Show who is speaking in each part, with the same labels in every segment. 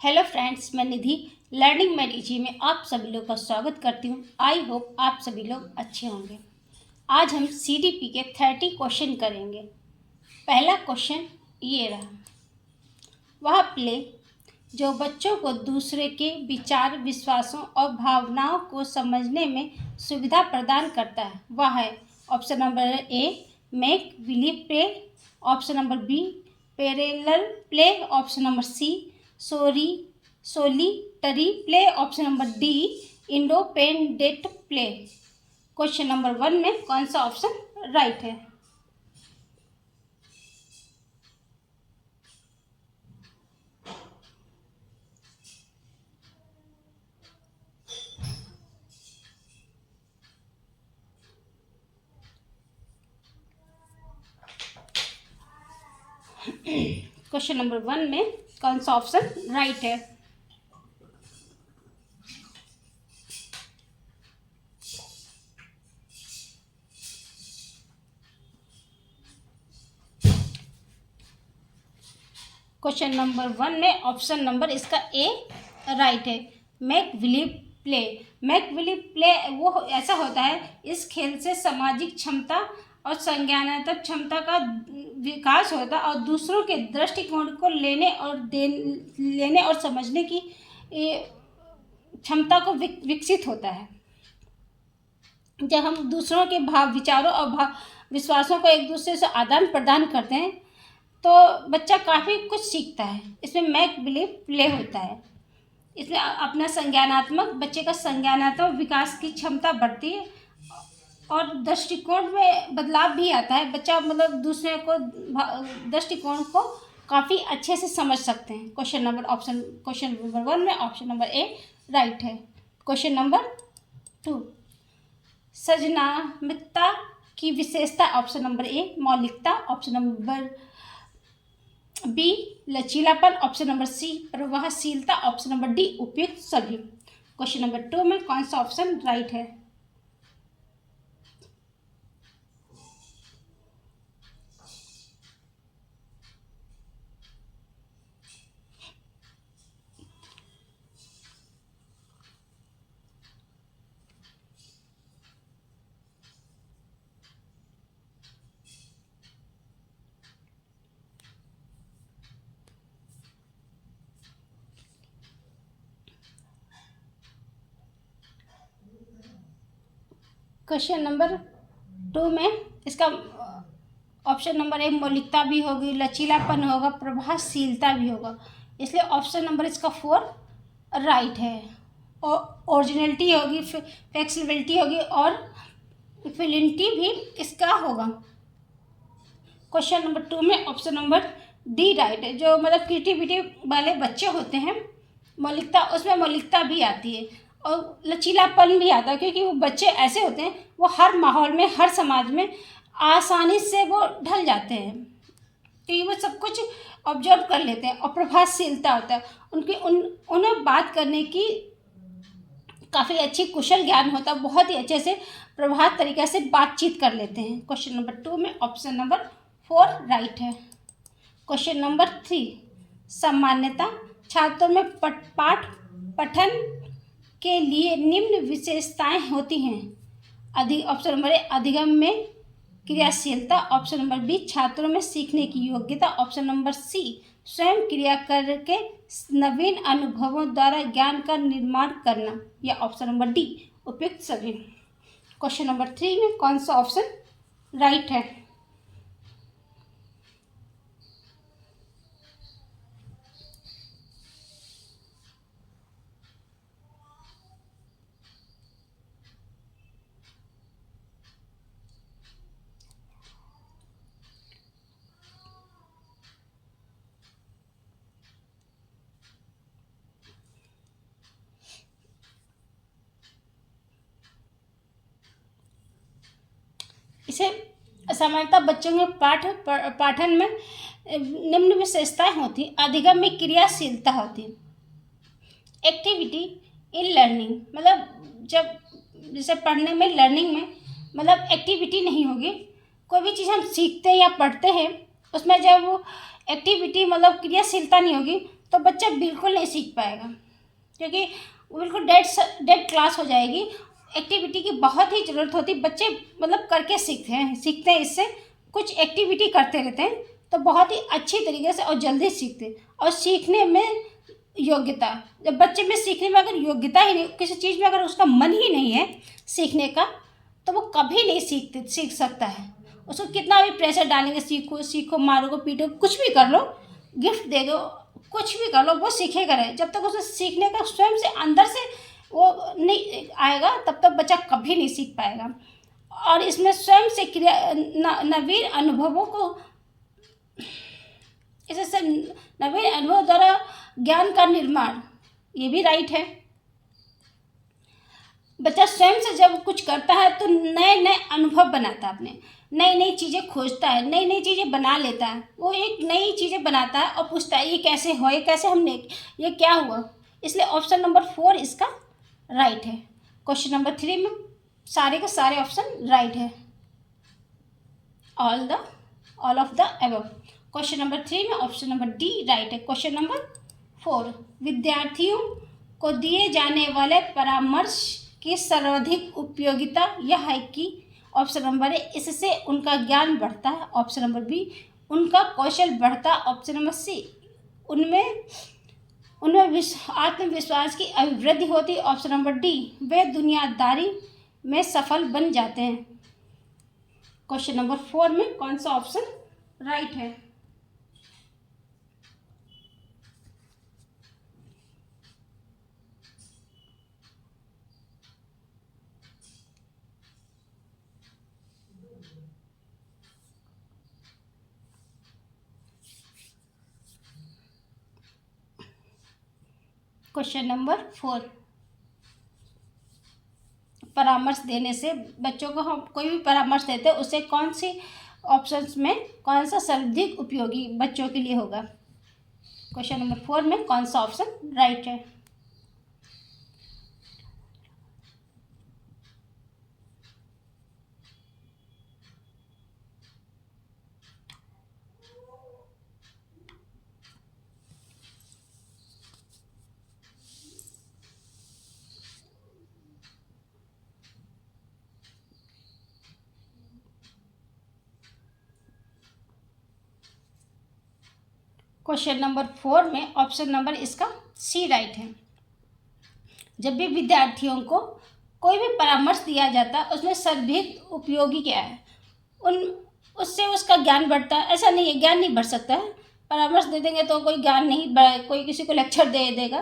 Speaker 1: Hello friends, मैं निधि learning made easy में आप सभी लोग का स्वागत करती हूँ। आई होप आप सभी लोग अच्छे होंगे। आज हम CDP के 30 क्वेश्चन करेंगे। पहला क्वेश्चन ये रहा, वह प्ले जो बच्चों को दूसरे के विचार, विश्वासों और भावनाओं को समझने में सुविधा प्रदान करता है, वह है option number A make believe play, option number B parallel play, option number C solitary play, option number D independent play. Question number 1 में कौन सा ऑप्शन राइट है? क्वेश्चन नंबर 1 में कौन सा ऑप्शन राइट है? क्वेश्चन नंबर 1 में option number इसका ए राइट है। Make believe play, make believe play वो ऐसा होता है, इस खेल से सामाजिक क्षमता और संज्ञानात्मक क्षमता का विकास होता है और दूसरों के दृष्टिकोण को लेने और समझने की क्षमता को विकसित होता है। जब हम दूसरों के भाव, विचारों और विश्वासों को एक दूसरे से आदान प्रदान करते हैं तो बच्चा काफ़ी कुछ सीखता है। इसमें मेक बिलीव प्ले होता है, इसमें अपना बच्चे का संज्ञानात्मक विकास की क्षमता बढ़ती है और दृष्टिकोण में बदलाव भी आता है। बच्चा दूसरे को दृष्टिकोण को काफ़ी अच्छे से समझ सकते हैं। क्वेश्चन नंबर 1 में ऑप्शन नंबर ए राइट है। क्वेश्चन नंबर 2, सृजनात्मकता की विशेषता, ऑप्शन नंबर ए मौलिकता, ऑप्शन नंबर बी लचीलापन, ऑप्शन नंबर सी प्रवाहशीलता, ऑप्शन नंबर डी उपयुक्त सभी। क्वेश्चन नंबर 2 में कौन सा ऑप्शन राइट है? क्वेश्चन नंबर 2 में इसका ऑप्शन नंबर ए मौलिकता भी होगी, लचीलापन होगा, प्रभावशीलता भी होगा, इसलिए ऑप्शन नंबर इसका 4 राइट है। और ओरिजिनलिटी होगी, फ्लेक्सिबिलिटी होगी और फिलिनिटी भी इसका होगा। क्वेश्चन नंबर 2 में ऑप्शन नंबर डी राइट है। जो क्रिएटिविटी वाले बच्चे होते हैं, उसमें मौलिकता भी आती है और लचीलापन भी आता है, क्योंकि वो बच्चे ऐसे होते हैं, वो हर माहौल में, हर समाज में आसानी से वो ढल जाते हैं, क्योंकि वो सब कुछ ऑब्जर्व कर लेते हैं। और प्रभावशीलता होता है, उन्हें बात करने की काफ़ी अच्छी कुशल ज्ञान होता है, बहुत ही अच्छे से प्रभावी तरीके से बातचीत कर लेते हैं। क्वेश्चन नंबर 2 में ऑप्शन नंबर 4 राइट है। क्वेश्चन नंबर 3, सामान्यता छात्रों में पाठ पठन के लिए निम्न विशेषताएं होती हैं। ऑप्शन नंबर ए अधिगम में क्रियाशीलता, ऑप्शन नंबर बी छात्रों में सीखने की योग्यता, ऑप्शन नंबर सी स्वयं क्रिया करके नवीन अनुभवों द्वारा ज्ञान का निर्माण करना, या ऑप्शन नंबर डी उपयुक्त सभी। क्वेश्चन नंबर 3 में कौन सा ऑप्शन राइट है? इसे सामान्यतः बच्चों के पाठन में निम्न विशेषताएं होती। अधिगम में क्रियाशीलता होती, एक्टिविटी इन लर्निंग, जब जैसे पढ़ने में, लर्निंग में एक्टिविटी नहीं होगी। कोई भी चीज़ हम सीखते हैं या पढ़ते हैं, उसमें जब एक्टिविटी मतलब क्रियाशीलता नहीं होगी तो बच्चा बिल्कुल नहीं सीख पाएगा, क्योंकि वो बिल्कुल डेड क्लास हो जाएगी। एक्टिविटी की बहुत ही ज़रूरत होती है, बच्चे मतलब करके सीखते हैं इससे, कुछ एक्टिविटी करते रहते हैं तो बहुत ही अच्छी तरीके से और जल्दी सीखते हैं। और सीखने में योग्यता, जब बच्चे में सीखने में अगर योग्यता ही नहीं, किसी चीज़ में अगर उसका मन ही नहीं है सीखने का, तो वो कभी नहीं सीख सकता है। उसको कितना भी प्रेशर डालेंगे, सीखो सीखो, मारो पीटो, कुछ भी कर लो, गिफ्ट दे दो, कुछ भी कर लो, वो सीखेगा नहीं। जब तक उसे सीखने का स्वयं से अंदर से वो नहीं आएगा तब तक बच्चा कभी नहीं सीख पाएगा। और इसमें स्वयं से नवीन अनुभवों को, इससे नवीन अनुभव द्वारा ज्ञान का निर्माण, ये भी राइट है। बच्चा स्वयं से जब कुछ करता है तो नए नए अनुभव बनाता है, अपने नई नई चीज़ें खोजता है, नई नई चीज़ें बना लेता है, वो एक नई चीज़ें बनाता है और पूछता है ये कैसे हो, ये कैसे हमने, ये क्या हुआ। इसलिए ऑप्शन नंबर 4 इसका राइट है। क्वेश्चन नंबर 3 में सारे के सारे ऑप्शन राइट है, all of the above. Question number 3 में ऑप्शन नंबर डी राइट है। क्वेश्चन नंबर 4, विद्यार्थियों को दिए जाने वाले परामर्श की सर्वाधिक उपयोगिता यह है कि ऑप्शन नंबर ए, इससे उनका ज्ञान बढ़ता है। ऑप्शन नंबर बी, उनका कौशल बढ़ता है। ऑप्शन नंबर सी, उनमें आत्मविश्वास की अभिवृद्धि होती है। ऑप्शन नंबर डी, वे दुनियादारी में सफल बन जाते हैं। क्वेश्चन नंबर 4 में कौन सा ऑप्शन राइट है? क्वेश्चन नंबर 4, परामर्श देने से, बच्चों को हम कोई भी परामर्श देते हैं उससे कौन सी ऑप्शंस में कौन सा सर्वाधिक उपयोगी बच्चों के लिए होगा? क्वेश्चन नंबर 4 में कौन सा ऑप्शन राइट है? क्वेश्चन नंबर 4 में ऑप्शन नंबर इसका सी राइट है। जब भी विद्यार्थियों को कोई भी परामर्श दिया जाता है उसमें सर्वाधिक उपयोगी क्या है? उससे उसका ज्ञान बढ़ता है, ऐसा नहीं है ज्ञान नहीं बढ़ सकता है। परामर्श दे देंगे तो कोई ज्ञान नहीं बढ़ा, कोई किसी को लेक्चर दे देगा,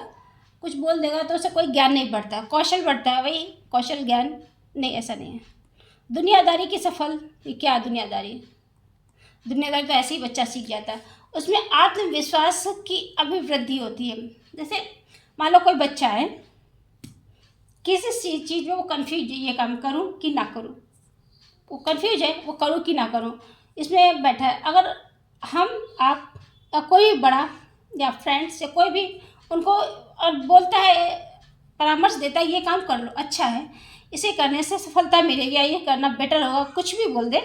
Speaker 1: कुछ बोल देगा तो उससे कोई ज्ञान नहीं बढ़ता। कौशल बढ़ता है, वही कौशल, ज्ञान नहीं, ऐसा नहीं है। दुनियादारी की सफल, ये क्या दुनियादारी तो ऐसे ही बच्चा सीख जाता है। उसमें आत्मविश्वास की अभिवृद्धि होती है। जैसे मान लो कोई बच्चा है, किसी चीज़ में वो कन्फ्यूज है, ये काम करूं कि ना करूं, वो कन्फ्यूज है, वो करूं कि ना करूं, इसमें बैठा है। अगर हम आप या कोई बड़ा या फ्रेंड्स या कोई भी उनको और बोलता है, परामर्श देता है, ये काम कर लो, अच्छा है, इसे करने से सफलता मिलेगी या ये करना बेटर होगा, कुछ भी बोल दे,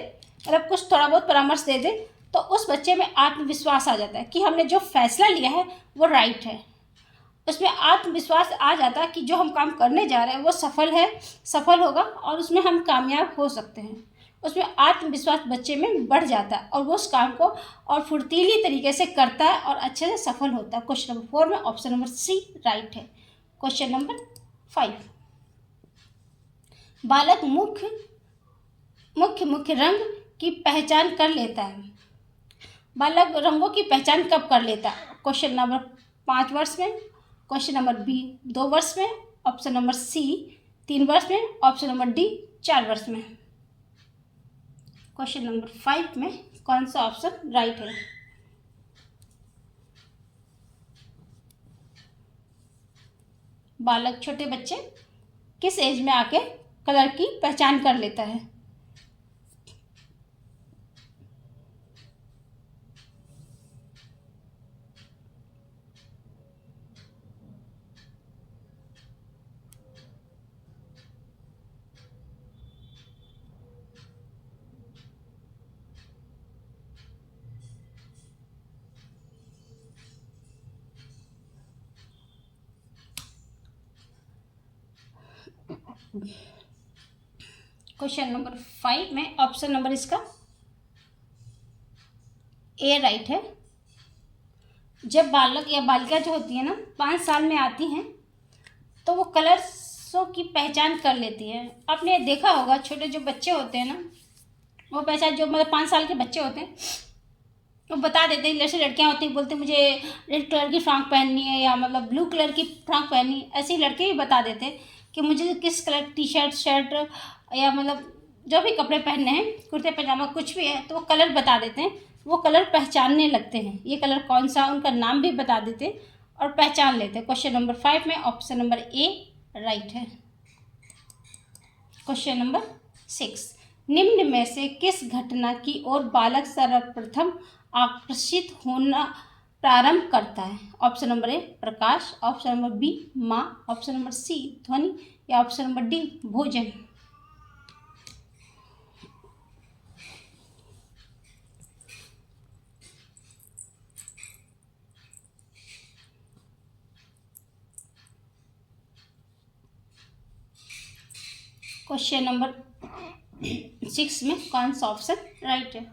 Speaker 1: मतलब कुछ थोड़ा बहुत परामर्श दे दे, तो उस बच्चे में आत्मविश्वास आ जाता है कि हमने जो फैसला लिया है वो राइट है। उसमें आत्मविश्वास आ जाता है कि जो हम काम करने जा रहे हैं वो सफल होगा और उसमें हम कामयाब हो सकते हैं। उसमें आत्मविश्वास बच्चे में बढ़ जाता है और वो उस काम को और फुर्तीली तरीके से करता है और अच्छे से सफल होता है। क्वेश्चन नंबर 4 में ऑप्शन नंबर सी राइट है। क्वेश्चन नंबर 5, बालक मुख्य रंग की पहचान कर लेता है। बालक रंगों की पहचान कब कर लेता है? क्वेश्चन नंबर 5 वर्ष में, क्वेश्चन नंबर बी 2 वर्ष में, ऑप्शन नंबर सी 3 वर्ष में, ऑप्शन नंबर डी 4 वर्ष में। क्वेश्चन नंबर 5 में कौन सा ऑप्शन राइट है? बालक, छोटे बच्चे किस एज में आके कलर की पहचान कर लेता है? क्वेश्चन नंबर 5 में ऑप्शन नंबर इसका ए राइट है। जब बालक या बालिका जो होती है ना 5 साल में आती हैं तो वो कलर्सों की पहचान कर लेती है। आपने देखा होगा छोटे जो बच्चे होते हैं ना वो पहचान, जो मतलब 5 साल के बच्चे होते हैं वो बता देते हैं। जैसे लड़कियां होती हैं बोलते मुझे रेड कलर की फ्रॉक पहननी है या मतलब ब्लू कलर की फ्रॉक पहननी है, ऐसे ही लड़के भी बता देते हैं कि मुझे किस कलर टी शर्ट शर्ट या मतलब जो भी कपड़े पहनने हैं, कुर्ते पजामा कुछ भी है तो वो कलर बता देते हैं। वो कलर पहचानने लगते हैं, ये कलर कौन सा, उनका नाम भी बता देते हैं और पहचान लेते हैं। क्वेश्चन नंबर 5 में ऑप्शन नंबर ए राइट है। क्वेश्चन नंबर 6, निम्न में से किस घटना की ओर बालक सर्वप्रथम आकर्षित होना प्रारंभ करता है? ऑप्शन नंबर ए प्रकाश, ऑप्शन नंबर बी माँ, ऑप्शन नंबर सी ध्वनि या ऑप्शन नंबर डी भोजन। क्वेश्चन नंबर 6 में कौन सा ऑप्शन राइट है?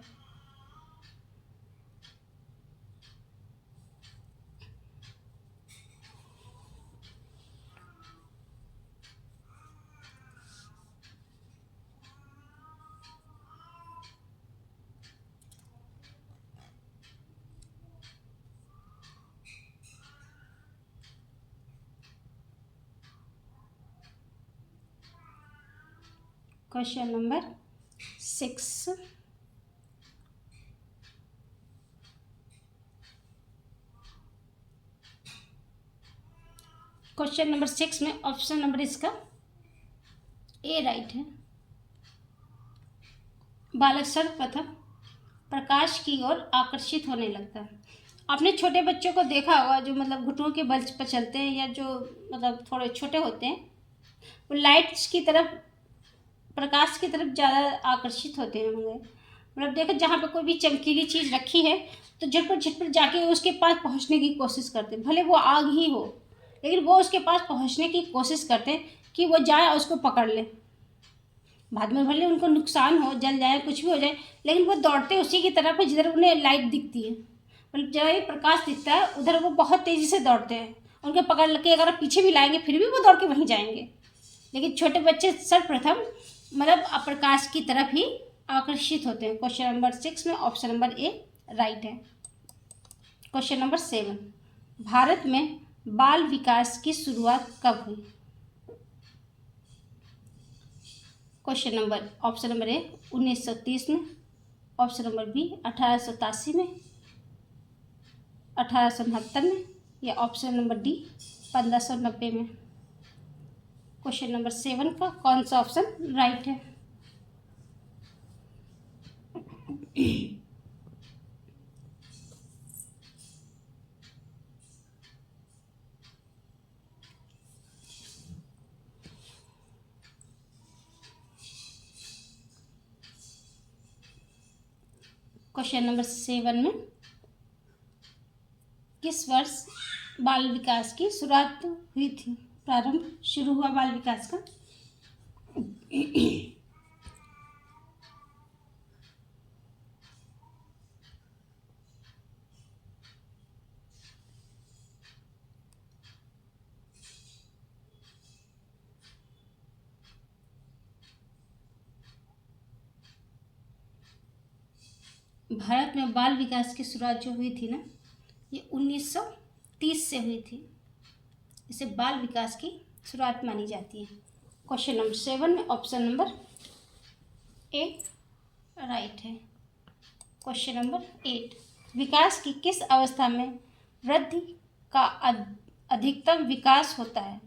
Speaker 1: क्वेश्चन नंबर 6, क्वेश्चन नंबर 6 में ऑप्शन नंबर इसका ए राइट है। बालक सर्वप्रथम प्रकाश की ओर आकर्षित होने लगता है। आपने छोटे बच्चों को देखा होगा जो मतलब घुटनों के बल पर चलते हैं या जो मतलब थोड़े छोटे होते हैं, वो लाइट्स की तरफ, प्रकाश की तरफ ज़्यादा आकर्षित होते हैं होंगे। मतलब देखो जहाँ पे कोई भी चमकीली चीज़ रखी है तो झटपट जाके उसके पास पहुँचने की कोशिश करते हैं, भले वो आग ही हो लेकिन वो उसके पास पहुँचने की कोशिश करते हैं कि वो जाए और उसको पकड़ ले। बाद में भले उनको नुकसान हो, जल जाए, कुछ भी हो जाए, लेकिन वो दौड़ते उसी की तरफ है जिधर उन्हें लाइट दिखती है। मतलब जहाँ ही प्रकाश दिखता है उधर वो बहुत तेज़ी से दौड़ते हैं। उनके पकड़ के अगर आप पीछे भी लाएंगे फिर भी वो दौड़ के वहीं जाएंगे। लेकिन छोटे बच्चे सर्वप्रथम मतलब प्रकाश की तरफ ही आकर्षित होते हैं। क्वेश्चन नंबर 6 में ऑप्शन नंबर ए राइट है। क्वेश्चन नंबर 7, भारत में बाल विकास की शुरुआत कब हुई? क्वेश्चन नंबर ऑप्शन नंबर ए 1930 में, ऑप्शन नंबर बी 1887 में, 1869 में या ऑप्शन नंबर डी 1590 में। क्वेश्चन नंबर 7 का कौन सा ऑप्शन राइट है? क्वेश्चन नंबर 7 में किस वर्ष बाल विकास की शुरुआत हुई थी, प्रारंभ शुरू हुआ बाल विकास का? भारत में बाल विकास की शुरुआत जो हुई थी ना, ये 1930 से हुई थी। इसे बाल विकास की शुरुआत मानी जाती है। क्वेश्चन नंबर 7 में ऑप्शन नंबर ए राइट है। क्वेश्चन नंबर 8, विकास की किस अवस्था में वृद्धि का अधिकतम विकास होता है,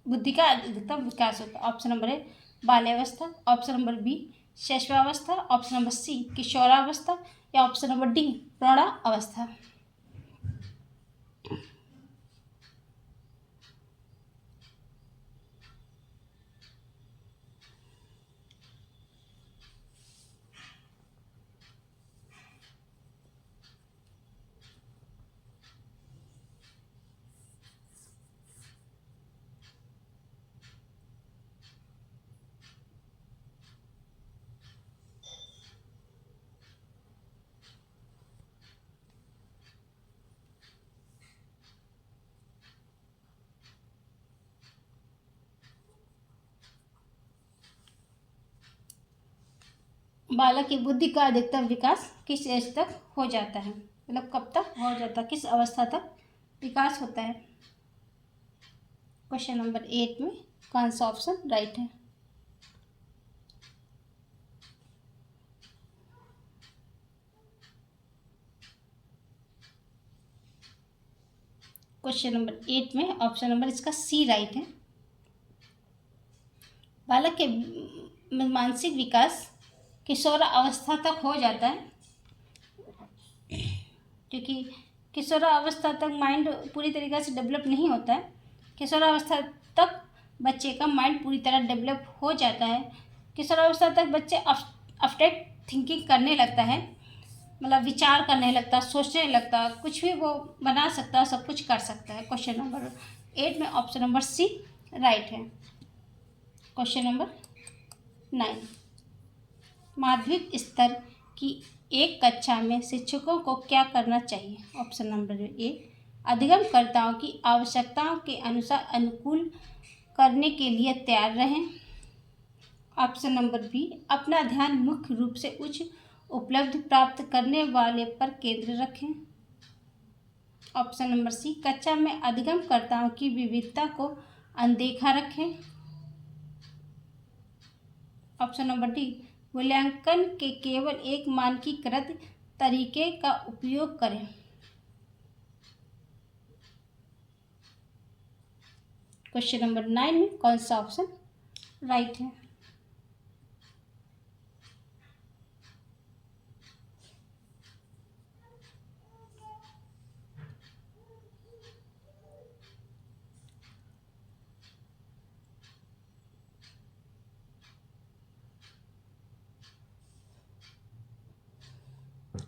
Speaker 1: बुद्धि का अधिकतम विकास होता है? ऑप्शन नंबर ए बाल्यावस्था, ऑप्शन नंबर बी शैशवावस्था, ऑप्शन नंबर सी किशोरावस्था या ऑप्शन नंबर डी प्रौढ़ावस्था। बालक की बुद्धि का अधिकतम विकास किस एज तक हो जाता है, मतलब कब तक हो जाता है, किस अवस्था तक विकास होता है। क्वेश्चन नंबर 8 में कौन सा ऑप्शन राइट है। क्वेश्चन नंबर 8 में ऑप्शन नंबर इसका सी राइट है। बालक के मानसिक विकास किशोर अवस्था तक हो जाता है, क्योंकि किशोरावस्था तक माइंड पूरी तरीके से डेवलप नहीं होता है। किशोरावस्था तक बच्चे का माइंड पूरी तरह डेवलप हो जाता है। किशोरावस्था तक बच्चे अफ्टेट थिंकिंग करने लगता है, मतलब विचार करने लगता, सोचने लगता, कुछ भी वो बना सकता है, सब कुछ कर सकता है। क्वेश्चन नंबर 8 में ऑप्शन नंबर सी राइट है। क्वेश्चन नंबर 9, माध्यमिक स्तर की एक कक्षा में शिक्षकों को क्या करना चाहिए। ऑप्शन नंबर ए, अधिगमकर्ताओं की आवश्यकताओं के अनुसार अनुकूल करने के लिए तैयार रहें। ऑप्शन नंबर बी, अपना ध्यान मुख्य रूप से उच्च उपलब्धि प्राप्त करने वाले पर केंद्र रखें। ऑप्शन नंबर सी, कक्षा में अधिगमकर्ताओं की विविधता को अनदेखा रखें। ऑप्शन नंबर डी, मूल्यांकन के केवल एक मानकीकृत तरीके का उपयोग करें। क्वेश्चन नंबर 9 में कौन सा ऑप्शन राइट है।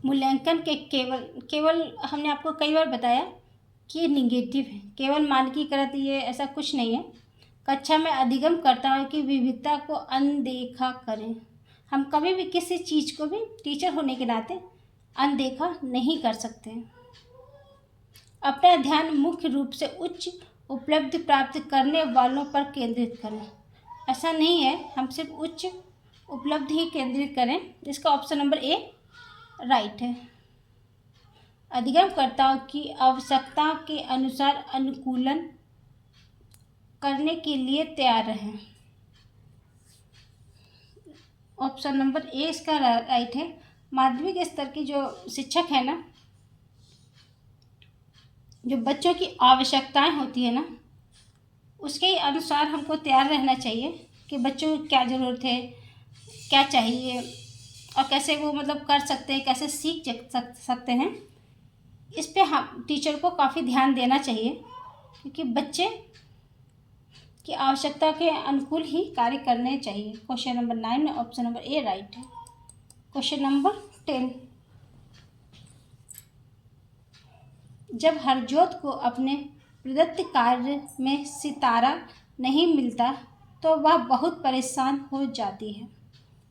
Speaker 1: मूल्यांकन के केवल हमने आपको कई बार बताया कि ये निगेटिव है, केवल मानकीकृत, ये ऐसा कुछ नहीं है। कक्षा में अधिगमकर्ताओं की विविधता को अनदेखा करें। हम कभी भी किसी चीज़ को भी टीचर होने के नाते अनदेखा नहीं कर सकते हैं। अपना ध्यान मुख्य रूप से उच्च उपलब्धि प्राप्त करने वालों पर केंद्रित करें। ऐसा नहीं है हम सिर्फ उच्च उपलब्धि ही केंद्रित करें। इसका ऑप्शन नंबर ए राइट है। अधिगमकर्ताओं की आवश्यकताओं के अनुसार अनुकूलन करने के लिए तैयार रहें। ऑप्शन नंबर ए इसका राइट है। माध्यमिक स्तर की जो शिक्षक है ना, जो बच्चों की आवश्यकताएं होती है ना, उसके अनुसार हमको तैयार रहना चाहिए कि बच्चों को क्या ज़रूरत है, क्या चाहिए, और कैसे वो मतलब कर सकते हैं, कैसे सीख सकते हैं। इस पे हम टीचर को काफ़ी ध्यान देना चाहिए, क्योंकि बच्चे की आवश्यकता के अनुकूल ही कार्य करने चाहिए। क्वेश्चन नंबर 9 में ऑप्शन नंबर ए राइट है। क्वेश्चन नंबर 10, जब हरजोत को अपने प्रदत्त कार्य में सितारा नहीं मिलता तो वह बहुत परेशान हो जाती है।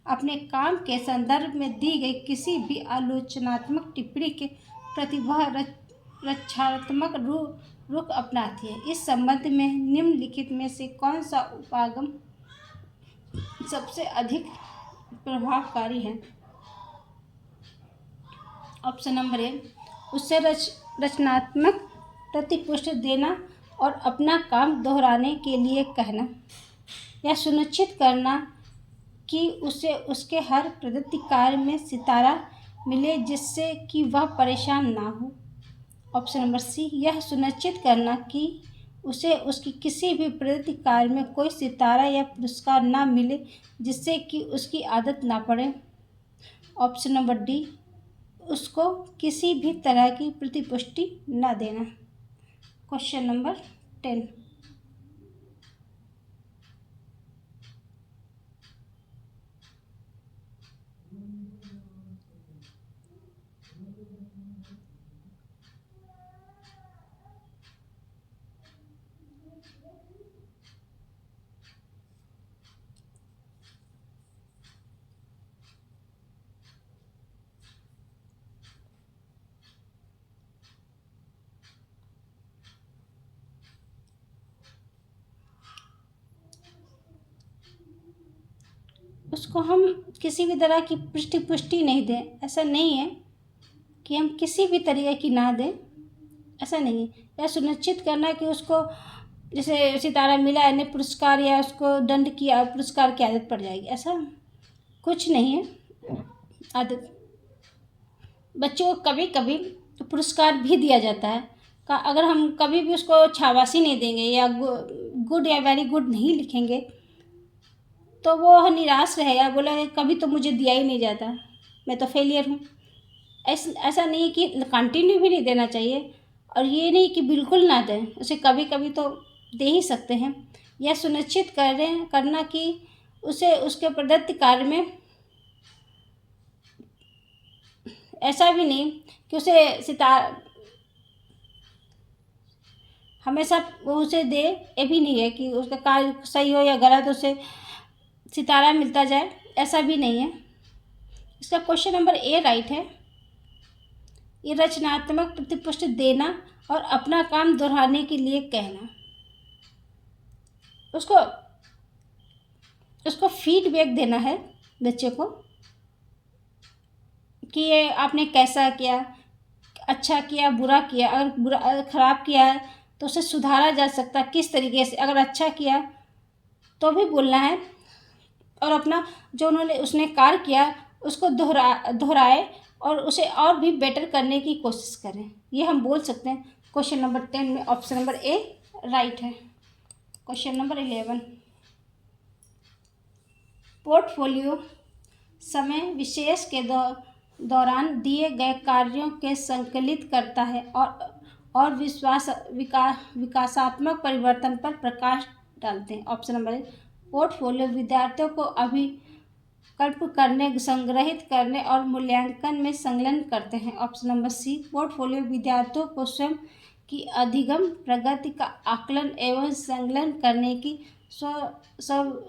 Speaker 1: अपने काम के संदर्भ में दी गई किसी भी आलोचनात्मक टिप्पणी के प्रति वह रक्षात्मक रुख अपनाती है। इस संबंध में निम्नलिखित में से कौन सा उपागम सबसे अधिक प्रभावकारी है। ऑप्शन नंबर ए, उससे रचनात्मक प्रतिपुष्टि देना और अपना काम दोहराने के लिए कहना, या सुनिश्चित करना कि उसे उसके हर प्रदत्त कार्य में सितारा मिले जिससे कि वह परेशान ना हो। ऑप्शन नंबर सी, यह सुनिश्चित करना कि उसे उसकी किसी भी प्रदत्त कार्य में कोई सितारा या पुरस्कार ना मिले जिससे कि उसकी आदत ना पड़े। ऑप्शन नंबर डी, उसको किसी भी तरह की प्रतिपुष्टि ना देना। क्वेश्चन नंबर 10, उसको हम किसी भी तरह की पुष्टि नहीं दें। ऐसा नहीं है कि हम किसी भी तरीके की ना दें, ऐसा नहीं है। यह सुनिश्चित करना कि उसको जैसे सितारा मिला है, पुरस्कार या उसको दंड किया, पुरस्कार की आदत पड़ जाएगी, ऐसा कुछ नहीं है। आदत बच्चों को कभी कभी पुरस्कार भी दिया जाता है। अगर हम कभी भी उसको शाबाशी नहीं देंगे या गुड या वेरी गुड नहीं लिखेंगे तो वो निराश रहेगा, बोला कभी तो मुझे दिया ही नहीं जाता, मैं तो फेलियर हूँ। ऐसा नहीं है कि कंटिन्यू भी नहीं देना चाहिए, और ये नहीं कि बिल्कुल ना दें, उसे कभी कभी तो दे ही सकते हैं। यह सुनिश्चित करना कि उसे उसके प्रदत्त कार्य में ऐसा भी नहीं कि उसे हमेशा वो उसे दे, ये भी नहीं है कि उसका कार्य सही हो या गलत उसे सितारा मिलता जाए, ऐसा भी नहीं है। इसका क्वेश्चन नंबर ए राइट है। ये रचनात्मक प्रतिपुष्टि देना और अपना काम दोहराने के लिए कहना, उसको फीडबैक देना है बच्चे को कि ये आपने कैसा किया, अच्छा किया, बुरा किया। अगर खराब किया है तो उसे सुधारा जा सकता है किस तरीके से। अगर अच्छा किया तो भी बोलना है, और अपना जो उसने कार्य किया उसको दोहराए और उसे और भी बेटर करने की कोशिश करें, ये हम बोल सकते हैं। क्वेश्चन नंबर 10 में ऑप्शन नंबर ए राइट है। क्वेश्चन नंबर 11, पोर्टफोलियो समय विशेष के दौरान दिए गए कार्यों के संकलित करता है और विकासात्मक परिवर्तन पर प्रकाश डालते हैं। ऑप्शन नंबर ए, पोर्टफोलियो विद्यार्थियों को अभिकल्प करने, संग्रहित करने और मूल्यांकन में संलग्न करते हैं। ऑप्शन नंबर सी, पोर्टफोलियो विद्यार्थियों को स्वयं की अधिगम प्रगति का आकलन एवं संलग्न करने की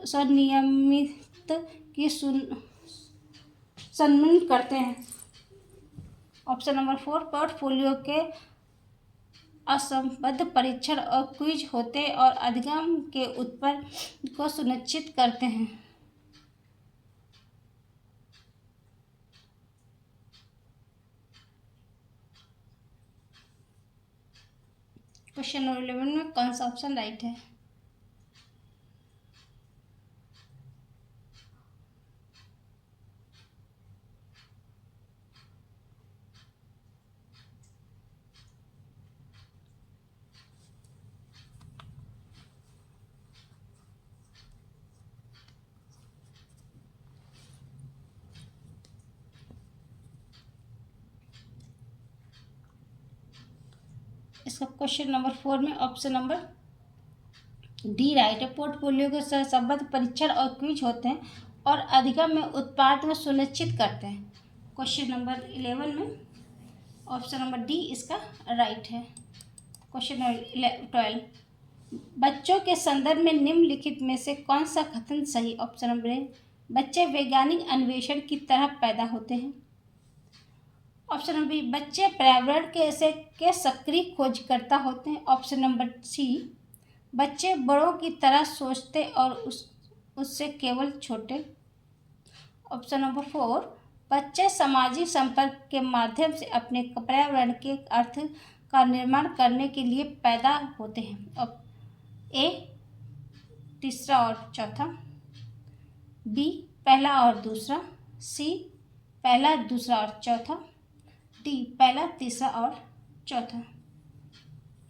Speaker 1: स्वनियमित की सम्मान करते हैं। ऑप्शन नंबर 4, पोर्टफोलियो के असंबद्ध परीक्षण और क्विज होते और अधिगम के उत्पादन को सुनिश्चित करते हैं। क्वेश्चन नंबर 11 में कौन सा ऑप्शन राइट है? इसका क्वेश्चन नंबर 4 में ऑप्शन नंबर डी राइट है। पोर्टफोलियो के सहसंबद्ध परीक्षण और क्विज होते हैं और अधिगम में उत्पाद को सुनिश्चित करते हैं। क्वेश्चन नंबर 11 में ऑप्शन नंबर डी इसका राइट है। क्वेश्चन नंबर 12, बच्चों के संदर्भ में निम्नलिखित में से कौन सा कथन सही? ऑप्शन नंबर ए, बच्चे वैज्ञानिक अन्वेषण की तरह पैदा होते हैं। ऑप्शन नंबर बी, बच्चे पर्यावरण के सक्रिय खोजकर्ता होते हैं। ऑप्शन नंबर सी, बच्चे बड़ों की तरह सोचते और उससे केवल छोटे। ऑप्शन नंबर 4, बच्चे सामाजिक संपर्क के माध्यम से अपने पर्यावरण के अर्थ का निर्माण करने के लिए पैदा होते हैं। ए, तीसरा और चौथा। बी, पहला और दूसरा। सी, पहला, दूसरा और चौथा। डी, पहला, तीसरा और चौथा।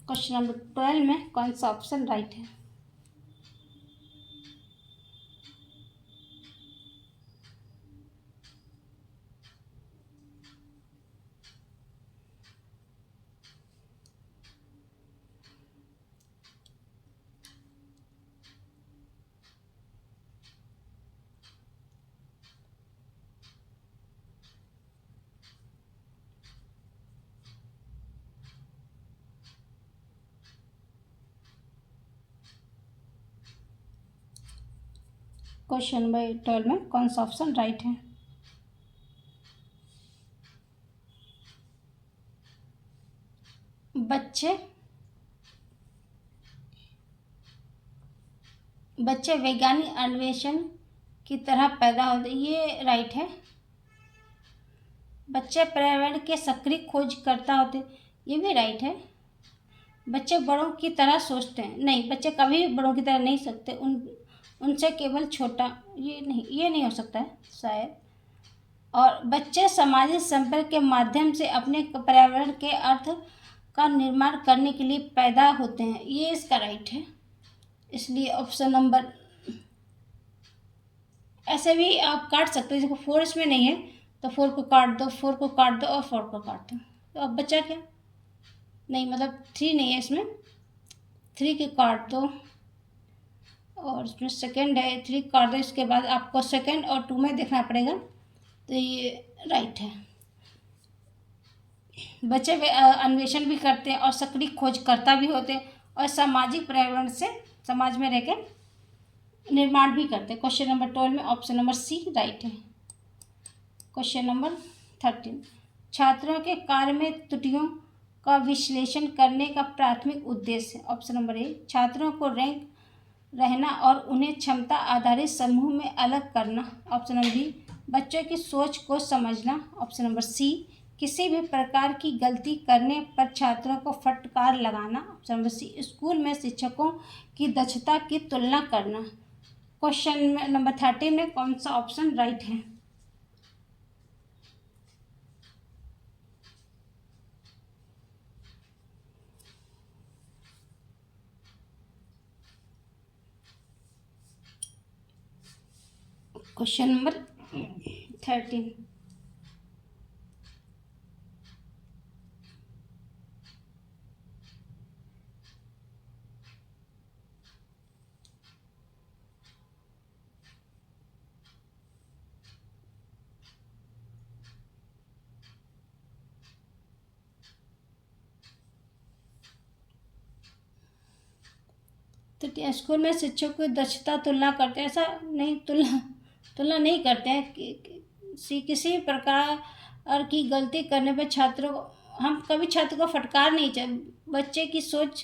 Speaker 1: क्वेश्चन नंबर 12 में कौन सा ऑप्शन राइट है? क्वेश्चन नंबर 12 में कौन सा ऑप्शन राइट है? बच्चे वैज्ञानिक अन्वेषण की तरह पैदा होते, ये राइट है। बच्चे पर्यावरण के सक्रिय खोजकर्ता होते, ये भी राइट है। बच्चे बड़ों की तरह सोचते हैं, नहीं, बच्चे कभी बड़ों की तरह नहीं सोचते, उनसे केवल छोटा, ये नहीं हो सकता है शायद। और बच्चे सामाजिक संपर्क के माध्यम से अपने पर्यावरण के अर्थ का निर्माण करने के लिए पैदा होते हैं, ये इसका राइट है। इसलिए ऑप्शन नंबर, ऐसे भी आप काट सकते हो, देखो 4 इसमें नहीं है तो 4 को काट दो, 4 को काट दो और 4 को काट दो, तो अब बचा क्या, नहीं मतलब 3 नहीं है इसमें, 3 के काट दो और इसमें सेकंड है, 3 काट दो, इसके बाद आपको सेकंड और 2 में देखना पड़ेगा, तो ये राइट है। बच्चे अन्वेषण भी करते हैं और सक्रिय खोजकर्ता भी होते हैं और सामाजिक पर्यावरण से समाज में रह के निर्माण भी करते हैं। क्वेश्चन नंबर 12 में ऑप्शन नंबर सी राइट है। क्वेश्चन नंबर 13, छात्रों के कार्य में त्रुटियों का विश्लेषण करने का प्राथमिक उद्देश्य, ऑप्शन नंबर ए छात्रों को रैंक रहना और उन्हें क्षमता आधारित समूह में अलग करना, ऑप्शन नंबर बी बच्चों की सोच को समझना, ऑप्शन नंबर सी किसी भी प्रकार की गलती करने पर छात्रों को फटकार लगाना, ऑप्शन नंबर सी स्कूल में शिक्षकों की दक्षता की तुलना करना। क्वेश्चन नंबर 13 में कौन सा ऑप्शन राइट है? क्वेश्चन नंबर 13, तो स्कूल में शिक्षक की दक्षता तुलना करते हैं, ऐसा नहीं, तुलना नहीं करते हैं किसी प्रकार की गलती करने पर छात्रों को, हम कभी छात्र को फटकार नहीं चाहिए, बच्चे की सोच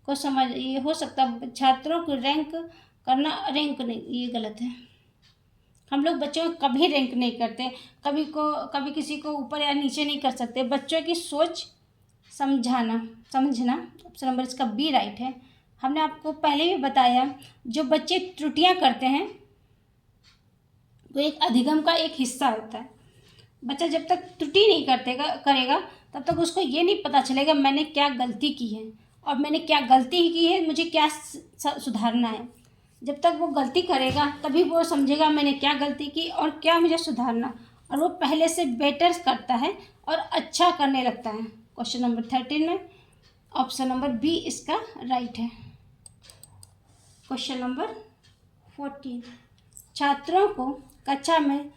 Speaker 1: को समझ, ये हो सकता है छात्रों को रैंक करना, रैंक नहीं, ये गलत है। हम लोग बच्चों को कभी रैंक नहीं करते, कभी किसी को ऊपर या नीचे नहीं कर सकते, बच्चों की सोच समझना, ऑप्शन नंबर इसका बी राइट है। हमने आपको पहले भी बताया, जो बच्चे त्रुटियां करते हैं वो एक अधिगम का एक हिस्सा होता है। बच्चा जब तक त्रुटि नहीं करेगा तब तक उसको ये नहीं पता चलेगा मैंने क्या गलती की है और मैंने क्या गलती की है, मुझे क्या सुधारना है। जब तक वो गलती करेगा तभी वो समझेगा मैंने क्या गलती की और क्या मुझे सुधारना, और वो पहले से बेटर करता है और अच्छा करने लगता है। क्वेश्चन नंबर 13 में ऑप्शन नंबर बी इसका राइट है। क्वेश्चन नंबर 14, छात्रों को कक्षा में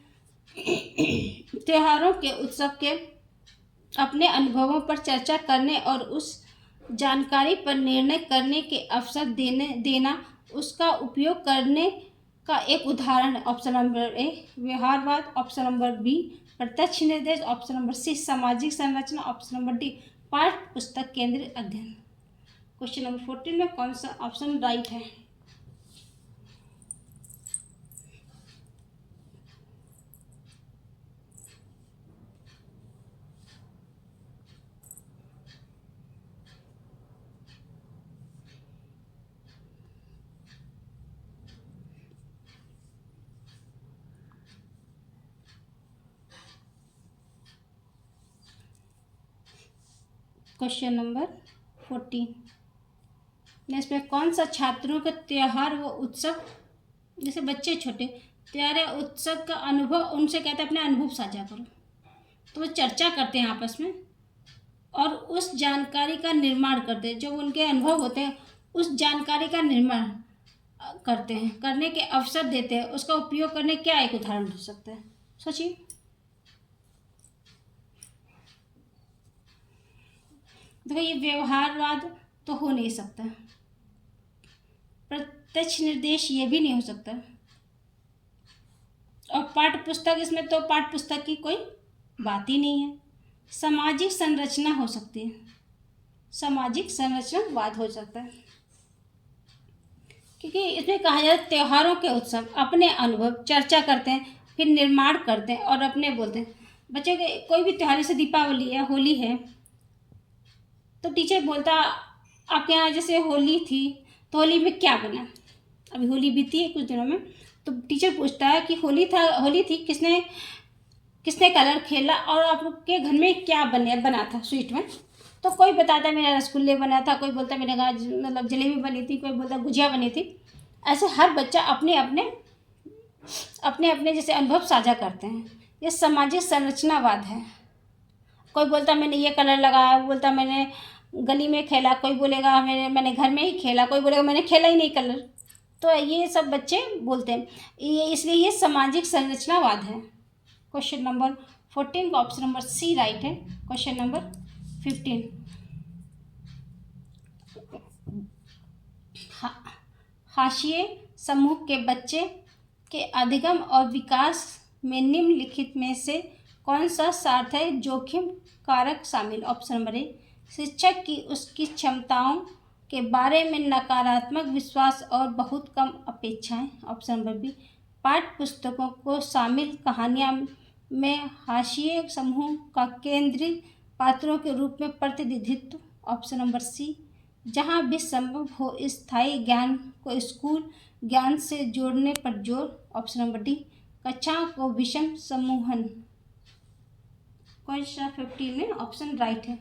Speaker 1: त्योहारों के उत्सव के अपने अनुभवों पर चर्चा करने और उस जानकारी पर निर्णय करने के अवसर देना उसका उपयोग करने का एक उदाहरण है। ऑप्शन नंबर ए व्यवहारवाद, ऑप्शन नंबर बी प्रत्यक्ष निर्देश, ऑप्शन नंबर सी सामाजिक संरचना, ऑप्शन नंबर डी पाठ्य पुस्तक केंद्रित अध्ययन। क्वेश्चन नंबर 14 में कौन सा ऑप्शन राइट है? क्वेश्चन नंबर 14 इसमें कौन सा छात्रों का त्यौहार व उत्सव, जैसे बच्चे छोटे त्यौहार या उत्सव का अनुभव, उनसे कहते हैं अपने अनुभव साझा करो, तो वो चर्चा करते हैं आपस में और उस जानकारी का निर्माण करते हैं, जो उनके अनुभव होते हैं उस जानकारी का निर्माण करते हैं, करने के अवसर देते हैं, उसका उपयोग करने क्या एक उदाहरण हो सकता है, सोचिए। देखो ये व्यवहारवाद तो हो नहीं सकता, प्रत्यक्ष निर्देश ये भी नहीं हो सकता, और पाठ्य पुस्तक, इसमें तो पाठ्य पुस्तक की कोई बात ही नहीं है। सामाजिक संरचना हो सकती है, सामाजिक संरचनावाद हो सकता है, क्योंकि इसमें कहा जाता है त्योहारों के उत्सव अपने अनुभव चर्चा करते हैं, फिर निर्माण करते हैं और अपने बोलते हैं। बच्चों के कोई भी त्योहार, जैसे दीपावली है, होली है, तो टीचर बोलता आपके यहाँ जैसे होली थी तो होली में क्या बना। अभी होली बीती है कुछ दिनों में, तो टीचर पूछता है कि होली थी, किसने किसने कलर खेला और आपके घर में क्या बना था स्वीट में। तो कोई बताता है मेरा रसगुल्ले बना था, कोई बोलता मेरे घर मतलब जलेबी बनी थी, कोई बोलता गुजिया बनी थी। ऐसे हर बच्चा अपने अपने जैसे अनुभव साझा करते हैं। ये सामाजिक संरचनावाद है। कोई बोलता मैंने ये कलर लगाया, बोलता मैंने गली में खेला, कोई बोलेगा मैंने घर में ही खेला, कोई बोलेगा मैंने खेला ही नहीं कलर। तो ये सब बच्चे बोलते हैं, ये इसलिए ये सामाजिक संरचनावाद है। क्वेश्चन नंबर 14 का ऑप्शन नंबर सी राइट है। क्वेश्चन नंबर 15, हाशिए समूह के बच्चे के अधिगम और विकास में निम्नलिखित में से कौन सा सार्थक जोखिम कारक शामिल। ऑप्शन नंबर ए, शिक्षक की उसकी क्षमताओं के बारे में नकारात्मक विश्वास और बहुत कम अपेक्षाएं। ऑप्शन नंबर बी, पाठ्य पुस्तकों को शामिल कहानियां में हाशिए समूह का केंद्रीय पात्रों के रूप में प्रतिनिधित्व। ऑप्शन नंबर सी, जहाँ भी संभव हो स्थायी ज्ञान को स्कूल ज्ञान से जोड़ने पर जोर। ऑप्शन नंबर डी, कक्षाओं को विषम समूहन। क्वेश्चन 15 में ऑप्शन राइट है।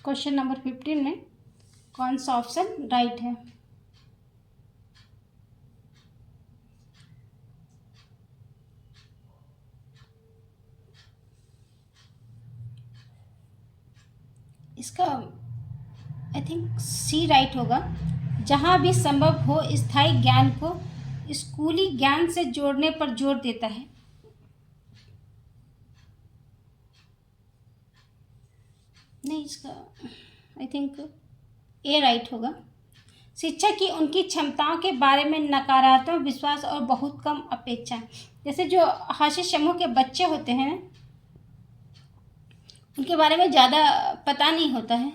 Speaker 1: क्वेश्चन नंबर 15 में कौन सा ऑप्शन राइट है। इसका आई थिंक सी राइट होगा। जहाँ भी संभव हो स्थायी ज्ञान को स्कूली ज्ञान से जोड़ने पर जोर देता है। नहीं, इसका आई थिंक ए राइट होगा। शिक्षक की उनकी क्षमताओं के बारे में नकारात्मक विश्वास और बहुत कम अपेक्षाएं। जैसे जो हाशिए समूह के बच्चे होते हैं उनके बारे में ज़्यादा पता नहीं होता है,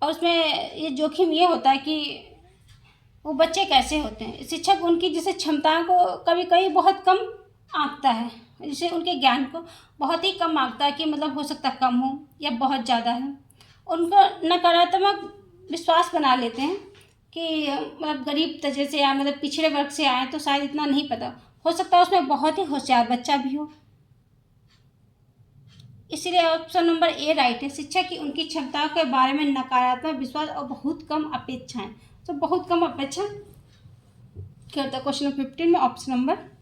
Speaker 1: और उसमें ये जोखिम ये होता है कि वो बच्चे कैसे होते हैं। शिक्षक उनकी जैसे क्षमताओं को कभी कभी बहुत कम आंकता है, जैसे उनके ज्ञान को बहुत ही कम आंकता है कि मतलब हो सकता है कम हो या बहुत ज़्यादा है। उनको नकारात्मक विश्वास बना लेते हैं कि मतलब गरीब तबके से या मतलब पिछड़े वर्ग से आए तो शायद इतना नहीं पता हो सकता है, उसमें बहुत ही होशियार बच्चा भी हो। इसलिए ऑप्शन नंबर ए राइट है। शिक्षक की उनकी क्षमताओं के बारे में नकारात्मक विश्वास और बहुत कम अपेक्षाएं। तो बहुत कम अपेक्षा क्या होता है। क्वेश्चन नंबर 15 में ऑप्शन नंबर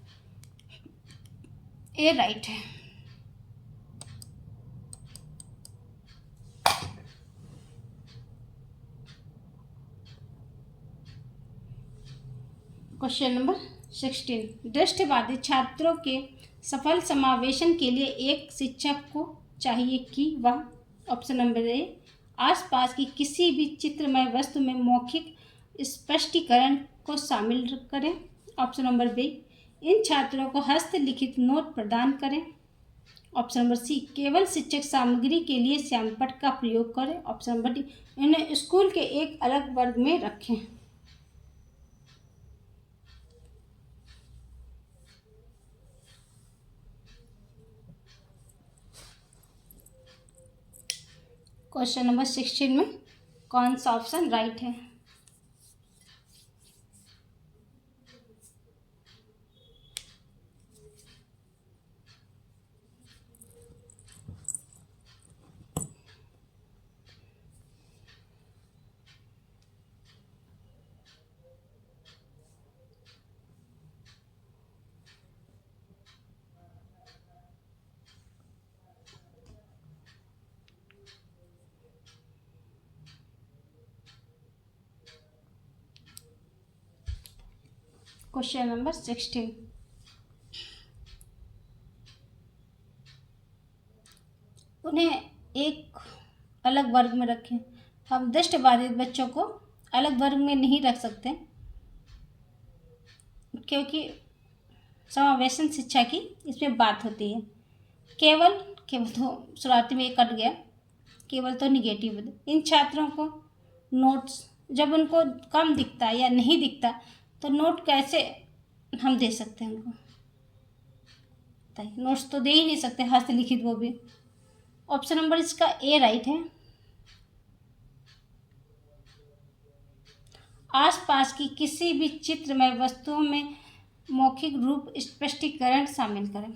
Speaker 1: ए राइट है। क्वेश्चन नंबर 16, दृष्टिबाधित छात्रों के सफल समावेशन के लिए एक शिक्षक को चाहिए कि वह। ऑप्शन नंबर ए, आसपास की किसी भी चित्रमय वस्तु में मौखिक स्पष्टीकरण को शामिल करें। ऑप्शन नंबर बी, इन छात्रों को हस्तलिखित नोट प्रदान करें। ऑप्शन नंबर सी, केवल शिक्षक सामग्री के लिए श्यामपट्ट का प्रयोग करें। ऑप्शन नंबर डी, इन्हें स्कूल के एक अलग वर्ग में रखें। क्वेश्चन नंबर 16 में कौन सा ऑप्शन राइट है। क्वेश्चन नंबर 16, उन्हें एक अलग वर्ग में रखें। हम दृष्टिबाधित बच्चों को अलग वर्ग में नहीं रख सकते, क्योंकि समावेशन शिक्षा की इसमें बात होती है। केवल तो शुरुआती में ये कट गया, केवल तो निगेटिव। इन छात्रों को नोट्स जब उनको कम दिखता है या नहीं दिखता तो नोट कैसे हम दे सकते हैं उनको? नोट्स तो दे ही नहीं सकते, हस्तलिखित वो भी। ऑप्शन नंबर इसका ए राइट है। आसपास की किसी भी चित्रमय वस्तुओं में मौखिक रूप स्पष्टीकरण शामिल करें।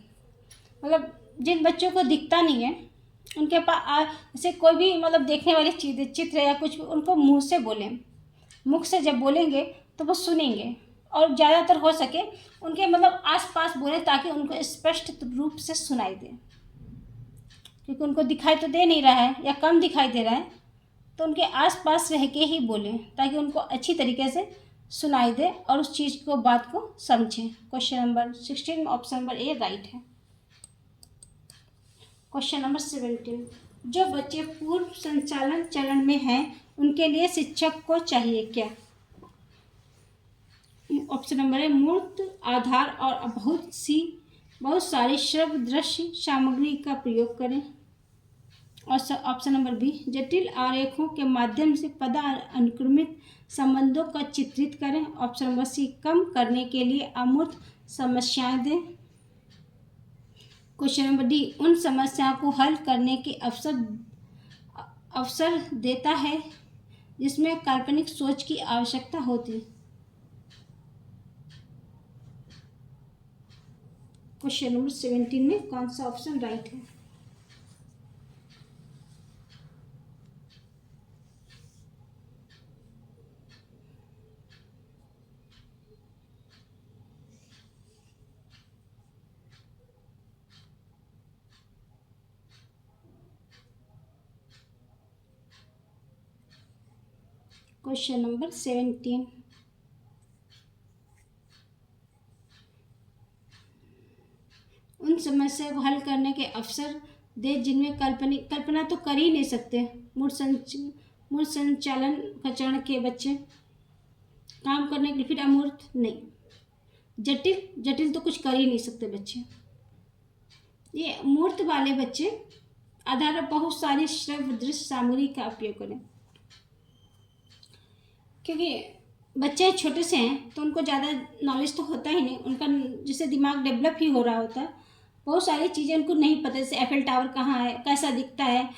Speaker 1: मतलब जिन बच्चों को दिखता नहीं है उनके पास जैसे कोई भी मतलब देखने वाली चीज़ चित्र या कुछ, उनको मुंह से बोलें। मुख से जब बोलेंगे तो वो सुनेंगे, और ज़्यादातर हो सके उनके मतलब आसपास बोलें ताकि उनको स्पष्ट रूप से सुनाई दे, क्योंकि उनको दिखाई तो दे नहीं रहा है या कम दिखाई दे रहा है, तो उनके आसपास रह के ही बोलें ताकि उनको अच्छी तरीके से सुनाई दे और उस चीज़ को बात को समझें। क्वेश्चन नंबर 16 में ऑप्शन नंबर ए राइट है। क्वेश्चन नंबर 17, जो बच्चे पूर्व संचालन चरण में हैं उनके लिए शिक्षक को चाहिए क्या? ऑप्शन नंबर ए मूर्त आधार और बहुत सारी श्रव्य दृश्य सामग्री का प्रयोग करें। और ऑप्शन नंबर बी जटिल आरेखों के माध्यम से पदानुक्रमित संबंधों का चित्रित करें। ऑप्शन नंबर सी कम करने के लिए अमूर्त समस्याएं दें। क्वेश्चन नंबर डी उन समस्याओं को हल करने के अवसर देता है जिसमें काल्पनिक सोच की आवश्यकता होती। क्वेश्चन नंबर 17 में कौन सा ऑप्शन राइट है? क्वेश्चन नंबर 17, उन समस्या को हल करने के अवसर दे जिनमें कल्पना तो कर ही नहीं सकते। मूर्त संचालन का चरण के बच्चे काम करने के लिए, फिर अमूर्त नहीं, जटिल तो कुछ कर ही नहीं सकते बच्चे। ये मूर्त वाले बच्चे आधार पर बहुत सारी श्रव्य दृश्य सामग्री का उपयोग करें, क्योंकि बच्चे छोटे से हैं तो उनको ज़्यादा नॉलेज तो होता ही नहीं, उनका जैसे दिमाग डेवलप ही हो रहा होता है, बहुत सारी चीज़ें उनको नहीं पता, जैसे एफिल टावर कहाँ है, कैसा दिखता है,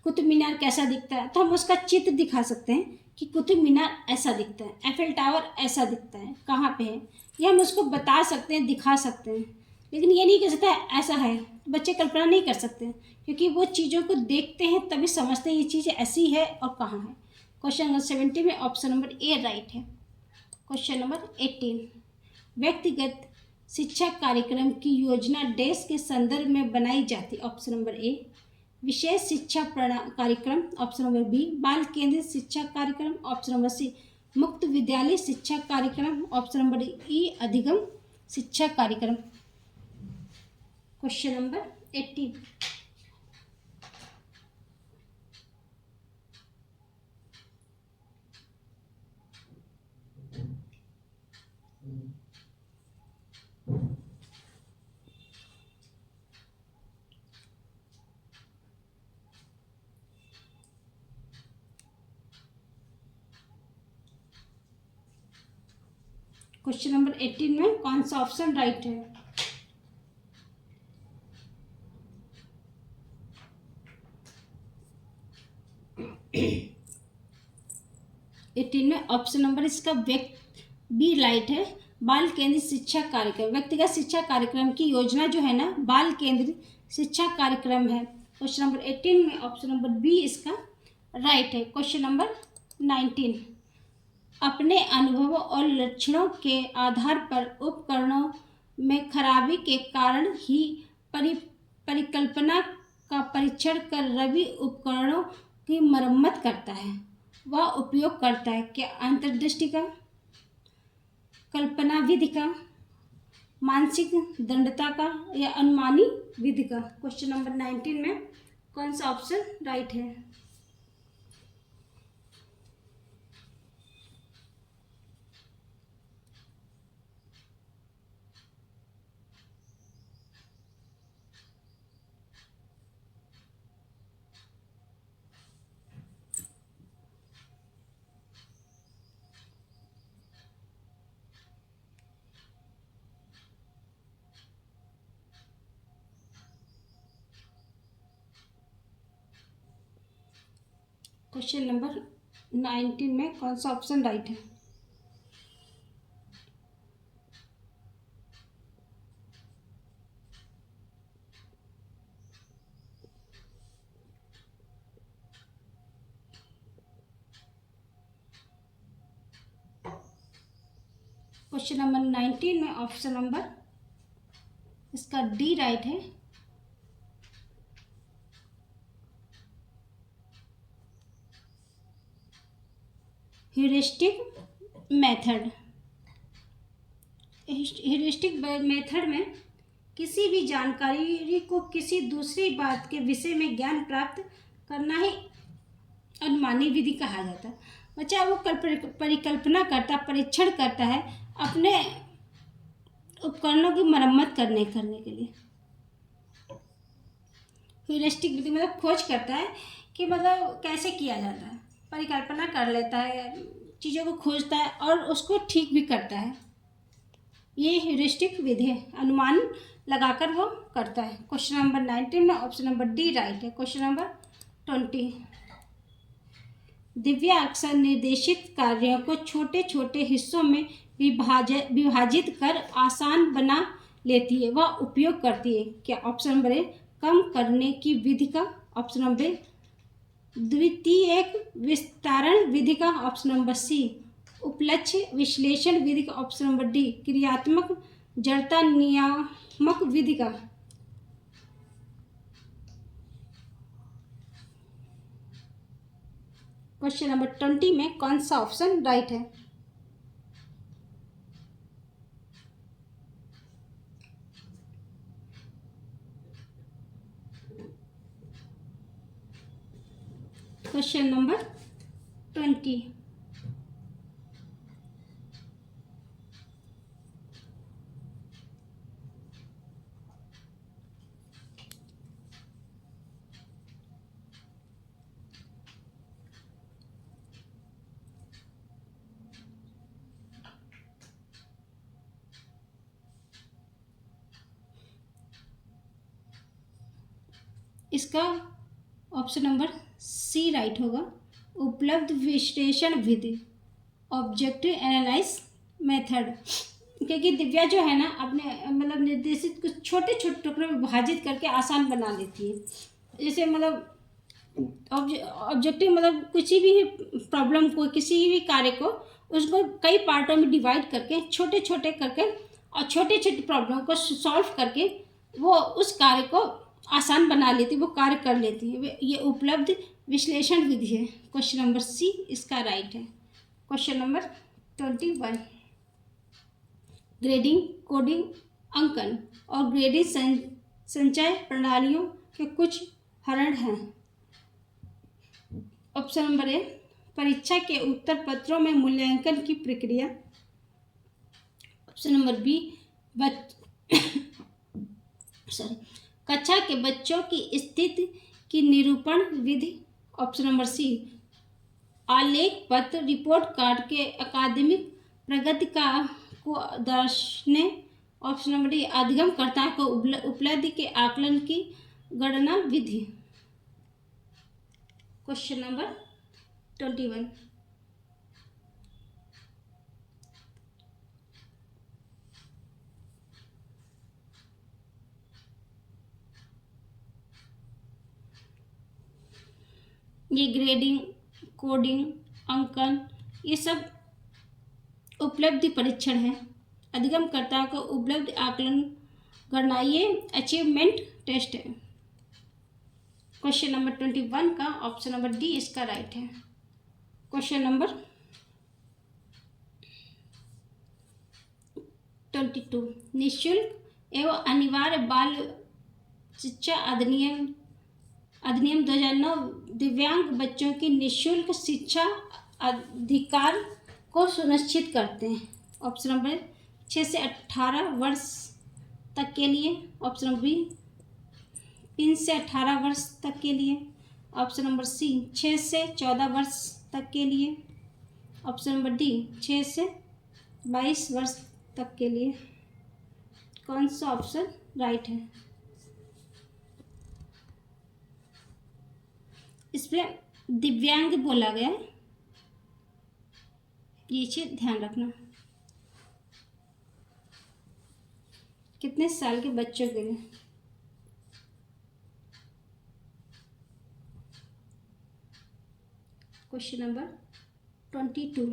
Speaker 1: कुतुब मीनार कैसा दिखता है, तो हम उसका चित्र दिखा सकते हैं कि कुतुब मीनार ऐसा दिखता है, एफिल टावर ऐसा दिखता है, कहाँ पे है, ये हम उसको बता सकते हैं, दिखा सकते हैं। लेकिन ये नहीं कह सकते ऐसा है, बच्चे कल्पना नहीं कर सकते, क्योंकि वो चीज़ों को देखते हैं तभी समझते हैं ये चीज़ ऐसी है और कहाँ है। क्वेश्चन नंबर 17 में ऑप्शन नंबर ए राइट है। क्वेश्चन नंबर 18, व्यक्तिगत शिक्षा कार्यक्रम की योजना देश के संदर्भ में बनाई जाती। ऑप्शन नंबर ए विशेष शिक्षा कार्यक्रम। ऑप्शन नंबर बी बाल केंद्रित शिक्षा कार्यक्रम। ऑप्शन नंबर सी मुक्त विद्यालय शिक्षा कार्यक्रम। ऑप्शन नंबर ई अधिगम शिक्षा कार्यक्रम। क्वेश्चन नंबर 18, क्वेश्चन नंबर 18 में कौन सा ऑप्शन राइट है? एटीन में ऑप्शन नंबर इसका बी राइट है। बाल केंद्रित शिक्षा कार्यक्रम, व्यक्तिगत शिक्षा कार्यक्रम की योजना जो है ना, बाल केंद्रित शिक्षा कार्यक्रम है। क्वेश्चन नंबर 18 में ऑप्शन नंबर बी इसका राइट है। क्वेश्चन नंबर 19, अपने अनुभवों और लक्षणों के आधार पर उपकरणों में खराबी के कारण ही परिकल्पना का परीक्षण कर रवि उपकरणों की मरम्मत करता है, वह उपयोग करता है क्या अंतर्दृष्टि का? कल्पना विधि का, मानसिक दृढ़ता का या अनुमानी विधि का। क्वेश्चन नंबर 19 में कौन सा ऑप्शन राइट है? क्वेश्चन नंबर 19 में कौन सा ऑप्शन राइट है? क्वेश्चन नंबर 19 में ऑप्शन नंबर इसका डी राइट है। Heuristic method. ह्यूरिस्टिक मेथड में किसी भी जानकारी को किसी दूसरी बात के विषय में ज्ञान प्राप्त करना ही अनुमानी विधि कहा जाता है। बच्चा वो परिकल्पना करता, परीक्षण करता है अपने उपकरणों की मरम्मत करने के लिए। ह्यूरिस्टिक विधि मतलब खोज करता है कि मतलब कैसे किया जाता है, परिकल्पना कर लेता है, चीज़ों को खोजता है और उसको ठीक भी करता है। ये ह्यूरिस्टिक विधि है, अनुमान लगाकर वो करता है। क्वेश्चन नंबर 19 में ऑप्शन नंबर डी राइट है। क्वेश्चन नंबर 20, दिव्या अक्सर निर्देशित कार्यों को छोटे छोटे हिस्सों में विभाजित कर आसान बना लेती है, वह उपयोग करती है क्या? ऑप्शन नंबर ए, कम करने की विधि का। ऑप्शन नंबर द्वितीयक विस्तारण विधि का। ऑप्शन नंबर सी, उपलक्ष्य विश्लेषण विधि का। ऑप्शन नंबर डी, क्रियात्मक जड़ता नियामक विधि का। क्वेश्चन नंबर 20 में कौन सा ऑप्शन राइट है? क्वेश्चन नंबर 20, इसका ऑप्शन नंबर सी राइट होगा, उपलब्ध विश्लेषण विधि, ऑब्जेक्टिव एनालाइज मेथड। क्योंकि दिव्या जो है ना अपने मतलब निर्देशित कुछ छोटे छोटे टुकड़ों में विभाजित करके आसान बना लेती है। जैसे मतलब ऑब्जेक्टिव मतलब किसी भी प्रॉब्लम को, किसी भी कार्य को उसको कई पार्टों में डिवाइड करके छोटे छोटे करके और छोटे छोटे प्रॉब्लम को सॉल्व करके वो उस कार्य को आसान बना लेती है, वो कार्य कर लेती है। ये उपलब्ध विश्लेषण विधि है। क्वेश्चन नंबर सी इसका राइट है। क्वेश्चन नंबर 21, ग्रेडिंग, कोडिंग, अंकन और ग्रेडिंग संचय प्रणालियों के कुछ हरण हैं। ऑप्शन नंबर ए, परीक्षा के उत्तर पत्रों में मूल्यांकन की प्रक्रिया। ऑप्शन नंबर बी, कक्षा के बच्चों की स्थिति की निरूपण विधि। ऑप्शन नंबर सी, आलेख पत्र रिपोर्ट कार्ड के अकादमिक प्रगति को दर्शाने। ऑप्शन नंबर डी, अधिगमकर्ता को उपलब्धि के आकलन की गणना विधि। क्वेश्चन नंबर 21, ये ग्रेडिंग, कोडिंग, अंकन ये सब उपलब्धि परीक्षण है। अधिगमकर्ता को उपलब्धि आकलन करना ये अचीवमेंट टेस्ट है। क्वेश्चन नंबर 21 का ऑप्शन नंबर डी इसका राइट है। क्वेश्चन नंबर 22 निःशुल्क एवं अनिवार्य बाल शिक्षा अधिनियम 2009 दिव्यांग बच्चों की निःशुल्क शिक्षा अधिकार को सुनिश्चित करते हैं। ऑप्शन नंबर 6 से 18 वर्ष तक के लिए, ऑप्शन नंबर बी 3 से 18 वर्ष तक के लिए, ऑप्शन नंबर सी 6 से 14 वर्ष तक के लिए, ऑप्शन नंबर डी 6 से 22 वर्ष तक के लिए। कौन सा ऑप्शन राइट है? इसमें दिव्यांग बोला गया है, ये चीज ध्यान रखना। कितने साल के बच्चों के लिए? Question number 22।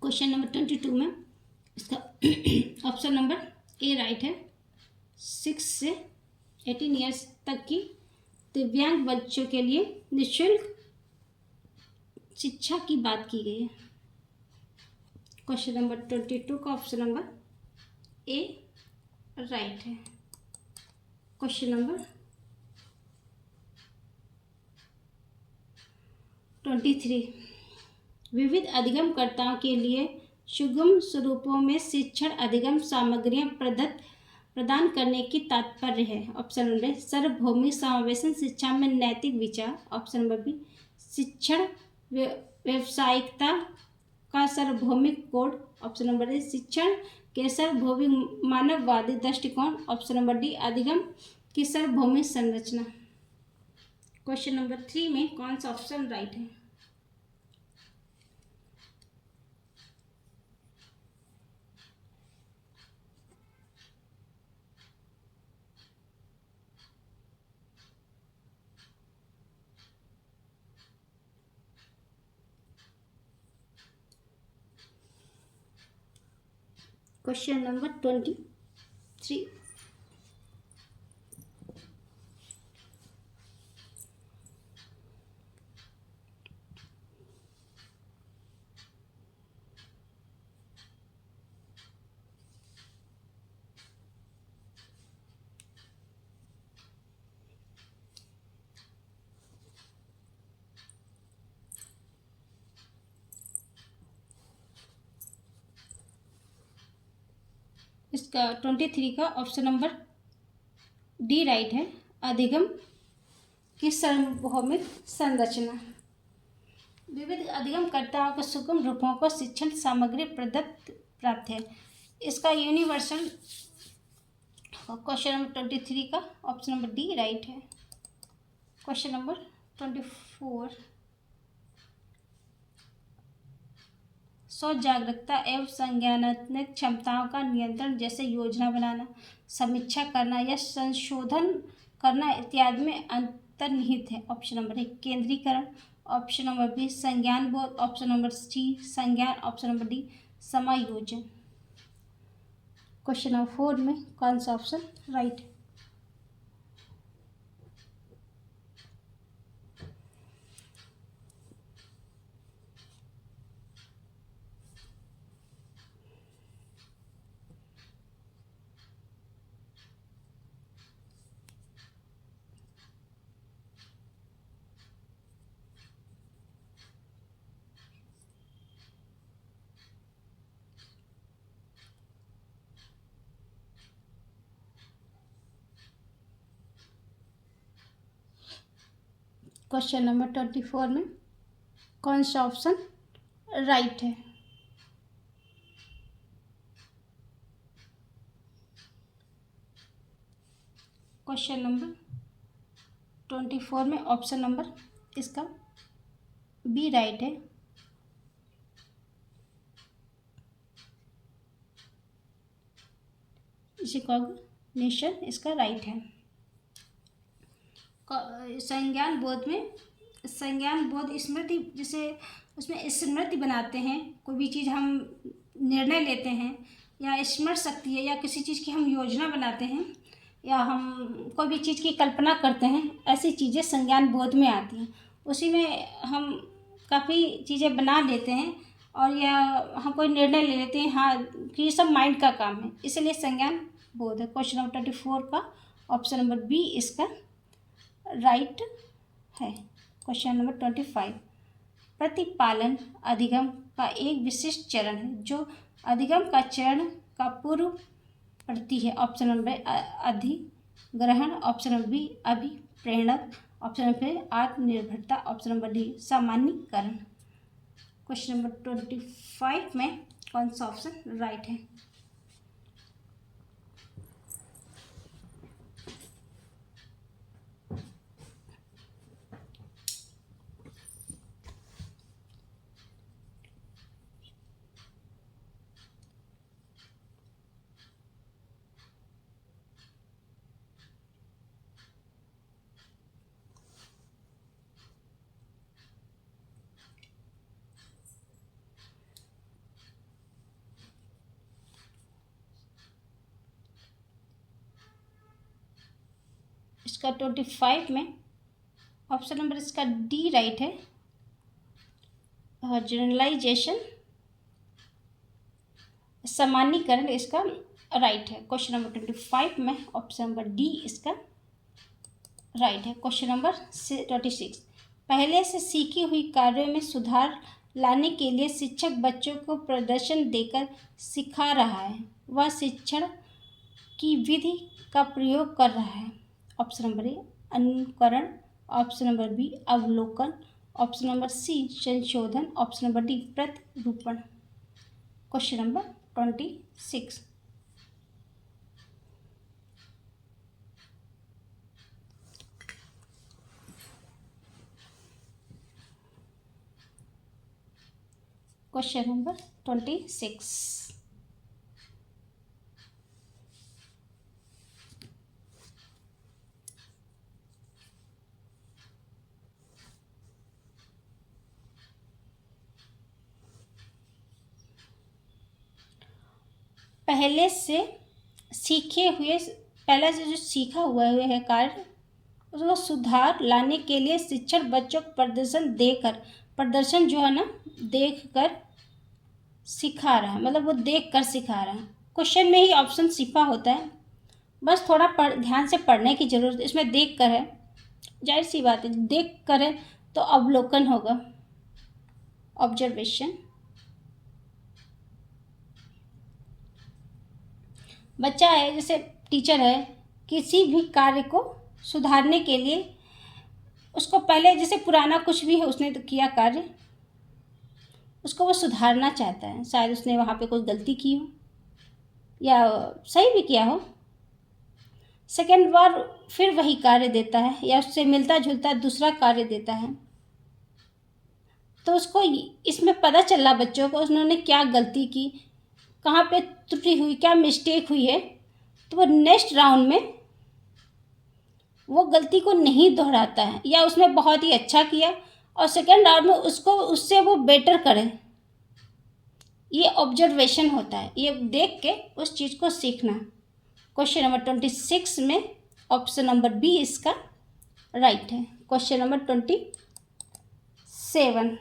Speaker 1: क्वेश्चन नंबर 22 में इसका ऑप्शन नंबर ए राइट है। 6 से 18 ईयर्स तक की दिव्यांग बच्चों के लिए निःशुल्क शिक्षा की बात की गई है। क्वेश्चन नंबर 22 का ऑप्शन नंबर ए राइट है। क्वेश्चन नंबर 23 विविध अधिगमकर्ताओं के लिए सुगम स्वरूपों में शिक्षण अधिगम सामग्रियां प्रदान करने की तात्पर्य है। ऑप्शन नंबर सार्वभौमिक समावेशन शिक्षा में नैतिक विचार, ऑप्शन नंबर बी शिक्षण व्यावसायिकता का सार्वभौमिक कोड, ऑप्शन नंबर ए शिक्षण के सार्वभौमिक मानववादी दृष्टिकोण, ऑप्शन नंबर डी अधिगम की सार्वभौमिक संरचना। क्वेश्चन नंबर 3 में कौन सा ऑप्शन राइट है? क्वेश्चन नंबर 23 इसका 23 का ऑप्शन नंबर डी राइट है। अधिगम की सार्वभौमिक संरचना विविध अधिगमकर्ताओं के सुगम रूपों को शिक्षण सामग्री प्रदत्त प्राप्त है। इसका यूनिवर्सल क्वेश्चन नंबर 23 का ऑप्शन नंबर डी राइट है। क्वेश्चन नंबर 24 सोच जागरूकता एवं संज्ञानात्मक क्षमताओं का नियंत्रण जैसे योजना बनाना, समीक्षा करना या संशोधन करना इत्यादि में अंतर्निहित है। ऑप्शन नंबर ए केंद्रीकरण, ऑप्शन नंबर बी संज्ञान बोध, ऑप्शन नंबर सी संज्ञान, ऑप्शन नंबर डी समायोजन। क्वेश्चन नंबर 4 में कौन सा ऑप्शन राइट है? क्वेश्चन नंबर 24 में कौन सा ऑप्शन राइट है? क्वेश्चन नंबर 24 में ऑप्शन नंबर इसका बी राइट है। इसे कहोगे नेशन इसका राइट है। संज्ञान बोध में, संज्ञान बोध स्मृति, जैसे उसमें स्मृति बनाते हैं, कोई भी चीज़ हम निर्णय लेते हैं, या स्मृति शक्ति है, या किसी चीज़ की हम योजना बनाते हैं, या हम कोई भी चीज़ की कल्पना करते हैं, ऐसी चीज़ें संज्ञान बोध में आती हैं। उसी में हम काफ़ी चीज़ें बना लेते हैं, और या हम कोई निर्णय ले लेते हैं, हाँ, कि ये सब माइंड का काम है, इसलिए संज्ञान बोध है। क्वेश्चन नंबर 24 का ऑप्शन नंबर बी इसका राइट है। क्वेश्चन नंबर 25, प्रतिपालन अधिगम का एक विशिष्ट चरण है जो अधिगम का चरण का पूर्व प्रति है। ऑप्शन नंबर अधिग्रहण, ऑप्शन नंबर बी अभिप्रेरण, ऑप्शन नंबर आत्मनिर्भरता, ऑप्शन नंबर डी सामान्यीकरण। क्वेश्चन नंबर 25 में कौन सा ऑप्शन राइट है? इसका 25 में ऑप्शन नंबर इसका डी राइट है। जनरलाइजेशन, सामान्यीकरण इसका राइट है। क्वेश्चन नंबर 25 में ऑप्शन नंबर डी इसका राइट है। क्वेश्चन नंबर 26, पहले से सीखी हुई कार्यों में सुधार लाने के लिए शिक्षक बच्चों को प्रदर्शन देकर सिखा रहा है, वह शिक्षण की विधि का प्रयोग कर रहा है। ऑप्शन नंबर ए अनुकरण, ऑप्शन नंबर बी अवलोकन, ऑप्शन नंबर सी संशोधन, ऑप्शन नंबर डी प्रतिरूपण। क्वेश्चन नंबर 26, क्वेश्चन नंबर 26, पहले से सीखे हुए, पहले से जो सीखा हुआ है कार्य, उसको सुधार लाने के लिए शिक्षक बच्चों को प्रदर्शन देकर, प्रदर्शन जो है ना देख कर सिखा रहा है, मतलब वो देख कर सिखा रहा है। क्वेश्चन में ही ऑप्शन सिपा होता है, बस थोड़ा ध्यान से पढ़ने की जरूरत है। इसमें देख कर है, जाहिर सी बात है, देख कर है तो अवलोकन होगा, ऑब्जर्वेशन। बच्चा है, जैसे टीचर है, किसी भी कार्य को सुधारने के लिए उसको पहले, जैसे पुराना कुछ भी है उसने तो किया कार्य, उसको वो सुधारना चाहता है, शायद उसने वहाँ पे कोई गलती की हो या सही भी किया हो, सेकेंड बार फिर वही कार्य देता है या उससे मिलता जुलता दूसरा कार्य देता है, तो उसको इसमें पता चल रहा बच्चों को उन्होंने क्या गलती की, कहाँ पे त्रुटि हुई, क्या मिस्टेक हुई है, तो वो नेक्स्ट राउंड में वो गलती को नहीं दोहराता है, या उसमें बहुत ही अच्छा किया और सेकेंड राउंड में उसको उससे वो बेटर करे। ये ऑब्जर्वेशन होता है, ये देख के उस चीज़ को सीखना। क्वेश्चन नंबर 26 में ऑप्शन नंबर बी इसका राइट है। क्वेश्चन नंबर 27,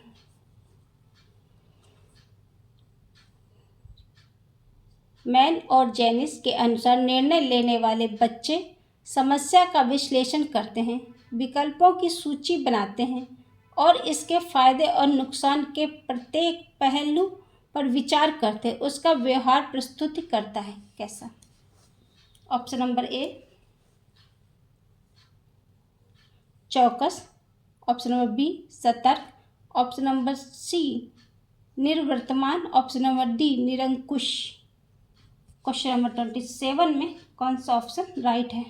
Speaker 1: मैन और जेनिस के अनुसार निर्णय लेने वाले बच्चे समस्या का विश्लेषण करते हैं, विकल्पों की सूची बनाते हैं और इसके फायदे और नुकसान के प्रत्येक पहलू पर विचार करते हैं, उसका व्यवहार प्रस्तुत करता है। कैसा? ऑप्शन नंबर ए चौकस, ऑप्शन नंबर बी सतर्क, ऑप्शन नंबर सी निर्वर्तमान, ऑप्शन नंबर डी निरंकुश। क्वेश्चन नंबर 27 में कौन सा ऑप्शन राइट है?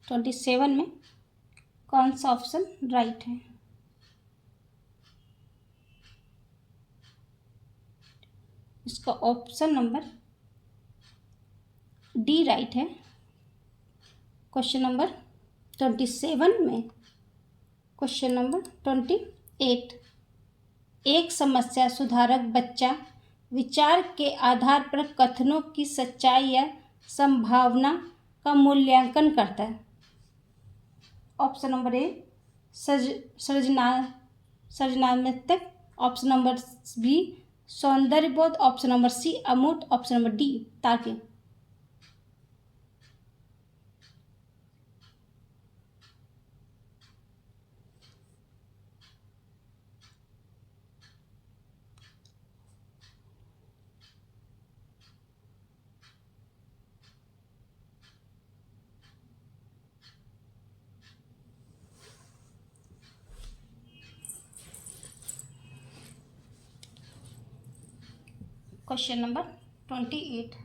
Speaker 1: 27 में कौन सा ऑप्शन राइट है? इसका ऑप्शन नंबर डी राइट है। क्वेश्चन नंबर 27 में क्वेश्चन नंबर 28, एक समस्या सुधारक बच्चा विचार के आधार पर कथनों की सच्चाई या संभावना का मूल्यांकन करता है। ऑप्शन नंबर ए सृजनात्मक, ऑप्शन नंबर बी सौंदर्यबोध, ऑप्शन नंबर सी अमूर्त, ऑप्शन नंबर डी तार्किक। क्वेश्चन नंबर 28,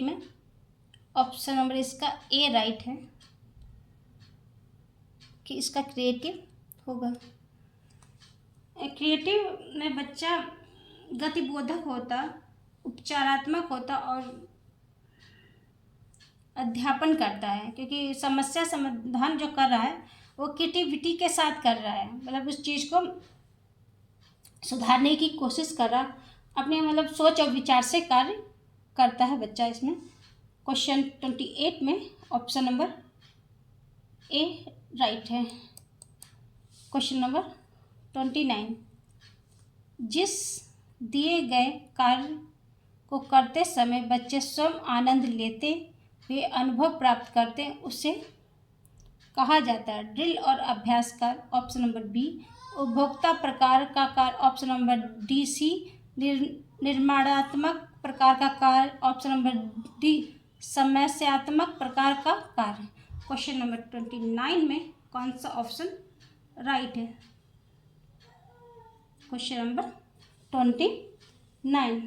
Speaker 1: में ऑप्शन नंबर इसका ए राइट है कि इसका क्रिएटिव होगा। क्रिएटिव में बच्चा गतिबोधक होता, उपचारात्मक होता और अध्यापन करता है, क्योंकि समस्या समाधान जो कर रहा है वो क्रिएटिविटी के साथ कर रहा है, मतलब उस चीज़ को सुधारने की कोशिश कर रहा, अपने मतलब सोच और विचार से कार्य करता है बच्चा इसमें। क्वेश्चन 28 में ऑप्शन नंबर ए राइट है। क्वेश्चन नंबर 29, जिस दिए गए कार्य को करते समय बच्चे स्वयं आनंद लेते हुए अनुभव प्राप्त करते हैं उसे कहा जाता है। ड्रिल और अभ्यास कार्य, ऑप्शन नंबर बी उपभोक्ता प्रकार का कार्य, ऑप्शन नंबर डी सी निर्माणात्मक प्रकार का कार्य, ऑप्शन नंबर डी समस्यात्मक प्रकार का कार्य। क्वेश्चन नंबर 29 में कौन सा ऑप्शन राइट है? क्वेश्चन नंबर 29,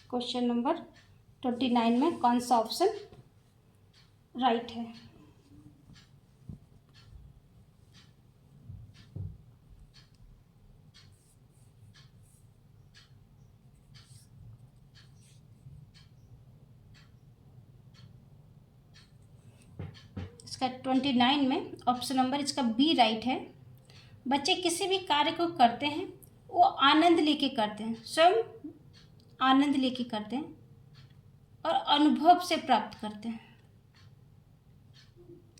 Speaker 1: क्वेश्चन नंबर 29 में कौन सा ऑप्शन राइट है? इसका 29 में ऑप्शन नंबर इसका बी राइट है। बच्चे किसी भी कार्य को करते हैं वो आनंद लेके करते हैं, स्वयं आनंद लेके करते हैं और अनुभव से प्राप्त करते हैं।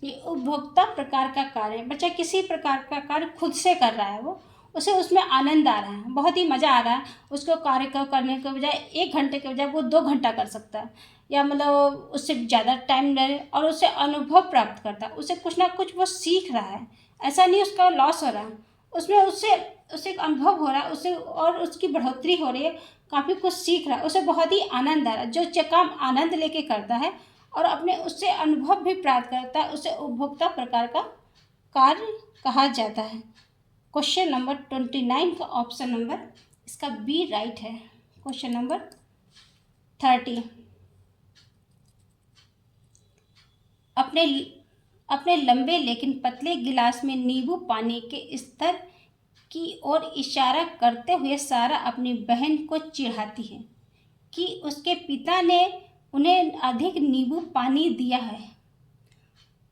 Speaker 1: ये उपभोक्ता प्रकार का कार्य है, बच्चा किसी प्रकार का कार्य खुद से कर रहा है, वो उसे उसमें आनंद आ रहा है, बहुत ही मज़ा आ रहा है। उसको कार्य को करने के बजाय 1 घंटे के बजाय वो 2 घंटा कर सकता है, या मतलब उससे ज़्यादा टाइम ले और उससे अनुभव प्राप्त करता है, उसे कुछ ना कुछ वो सीख रहा है। ऐसा नहीं उसका लॉस हो रहा है, उसमें उससे एक अनुभव हो रहा है, उसे और उसकी बढ़ोतरी हो रही है, काफ़ी कुछ सीख रहा है, उसे बहुत ही आनंद आ रहा है। जो काम आनंद लेके करता है और अपने उससे अनुभव भी प्राप्त करता है, उसे उपभोक्ता प्रकार का कार्य कहा जाता है। क्वेश्चन नंबर 29 का ऑप्शन नंबर इसका बी राइट है। क्वेश्चन नंबर 30, अपने लंबे लेकिन पतले गिलास में नींबू पानी के स्तर की ओर इशारा करते हुए सारा अपनी बहन को चिढ़ाती है कि उसके पिता ने उन्हें अधिक नींबू पानी दिया है।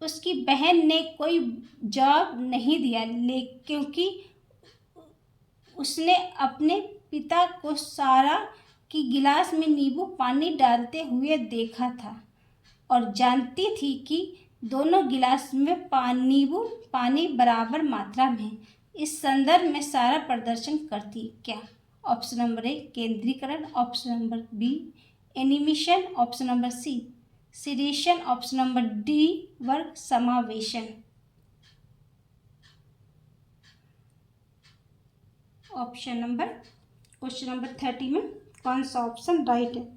Speaker 1: उसकी बहन ने कोई जवाब नहीं दिया, क्योंकि उसने अपने पिता को सारा की गिलास में नींबू पानी डालते हुए देखा था और जानती थी कि दोनों गिलास में नींबू पानी बराबर मात्रा में। इस संदर्भ में सारा प्रदर्शन करती क्या? ऑप्शन नंबर ए केंद्रीकरण, option number B animation, option number C seriation, option number D वर्ग समावेशन। ऑप्शन नंबर क्वेश्चन नंबर 30 में कौन सा ऑप्शन राइट है?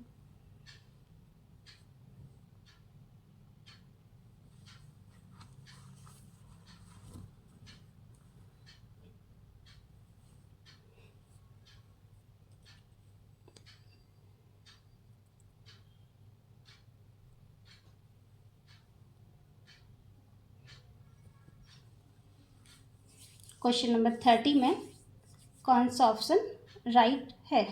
Speaker 1: क्वेश्चन नंबर 30 में कौन सा ऑप्शन राइट है?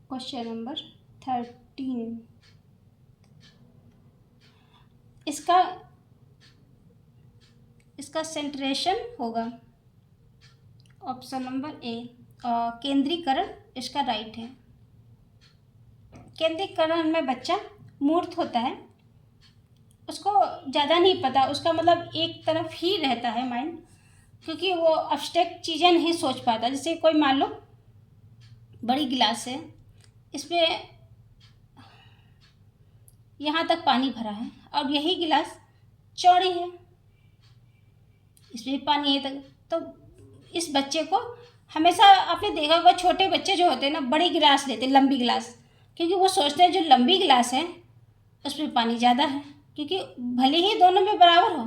Speaker 1: क्वेश्चन नंबर 13 इसका सेंट्रेशन होगा ऑप्शन नंबर ए केंद्रीकरण इसका राइट है। केंद्रीकरण में बच्चा मूर्त होता है, उसको ज़्यादा नहीं पता, उसका मतलब एक तरफ ही रहता है माइंड, क्योंकि वो अब्स्ट्रैक्ट चीज़ें नहीं सोच पाता। जैसे कोई मान लो बड़ी गिलास है, इसमें यहाँ तक पानी भरा है और यही गिलास चौड़ी है, इसमें पानी है तक। तो इस बच्चे को हमेशा आपने देखा होगा, छोटे बच्चे जो होते हैं ना बड़ी गिलास लेते हैं, लंबी गिलास, क्योंकि वो सोचते हैं जो लंबी गिलास है उसमें पानी ज़्यादा है, क्योंकि भले ही दोनों में बराबर हो,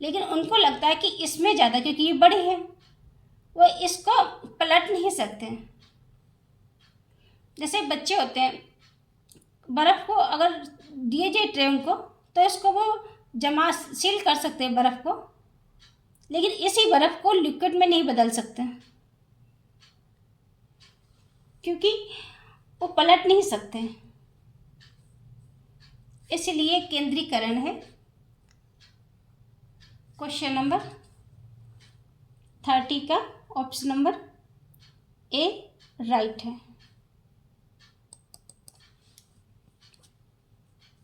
Speaker 1: लेकिन उनको लगता है कि इसमें ज़्यादा, क्योंकि ये बड़ी है, वो इसको पलट नहीं सकते। जैसे बच्चे होते हैं, बर्फ़ को अगर दिए जाए ट्रे उनको, तो इसको वो जमा सील कर सकते हैं बर्फ़ को, लेकिन इसी बर्फ़ को लिक्विड में नहीं बदल सकते, क्योंकि वो पलट नहीं सकते। इसलिए केंद्रीकरण है। क्वेश्चन नंबर 30 का ऑप्शन नंबर ए राइट है।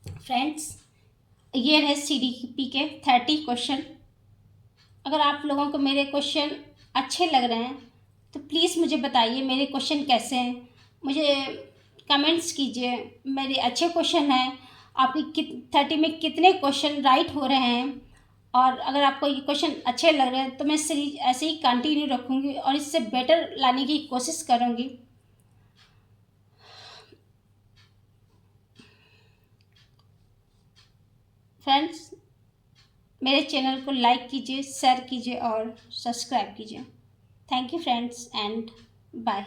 Speaker 1: फ्रेंड्स, ये रहे CDP के 30 क्वेश्चन। अगर आप लोगों को मेरे क्वेश्चन अच्छे लग रहे हैं तो प्लीज़ मुझे बताइए मेरे क्वेश्चन कैसे हैं, मुझे कमेंट्स कीजिए। मेरे अच्छे क्वेश्चन हैं, आपकी 30 में कितने क्वेश्चन राइट हो रहे हैं, और अगर आपको ये क्वेश्चन अच्छे लग रहे हैं तो मैं सीरीज ऐसे ही कंटिन्यू रखूँगी और इससे बेटर लाने की कोशिश करूँगी। फ्रेंड्स, मेरे चैनल को लाइक कीजिए, शेयर कीजिए और सब्सक्राइब कीजिए। Thank you friends and bye.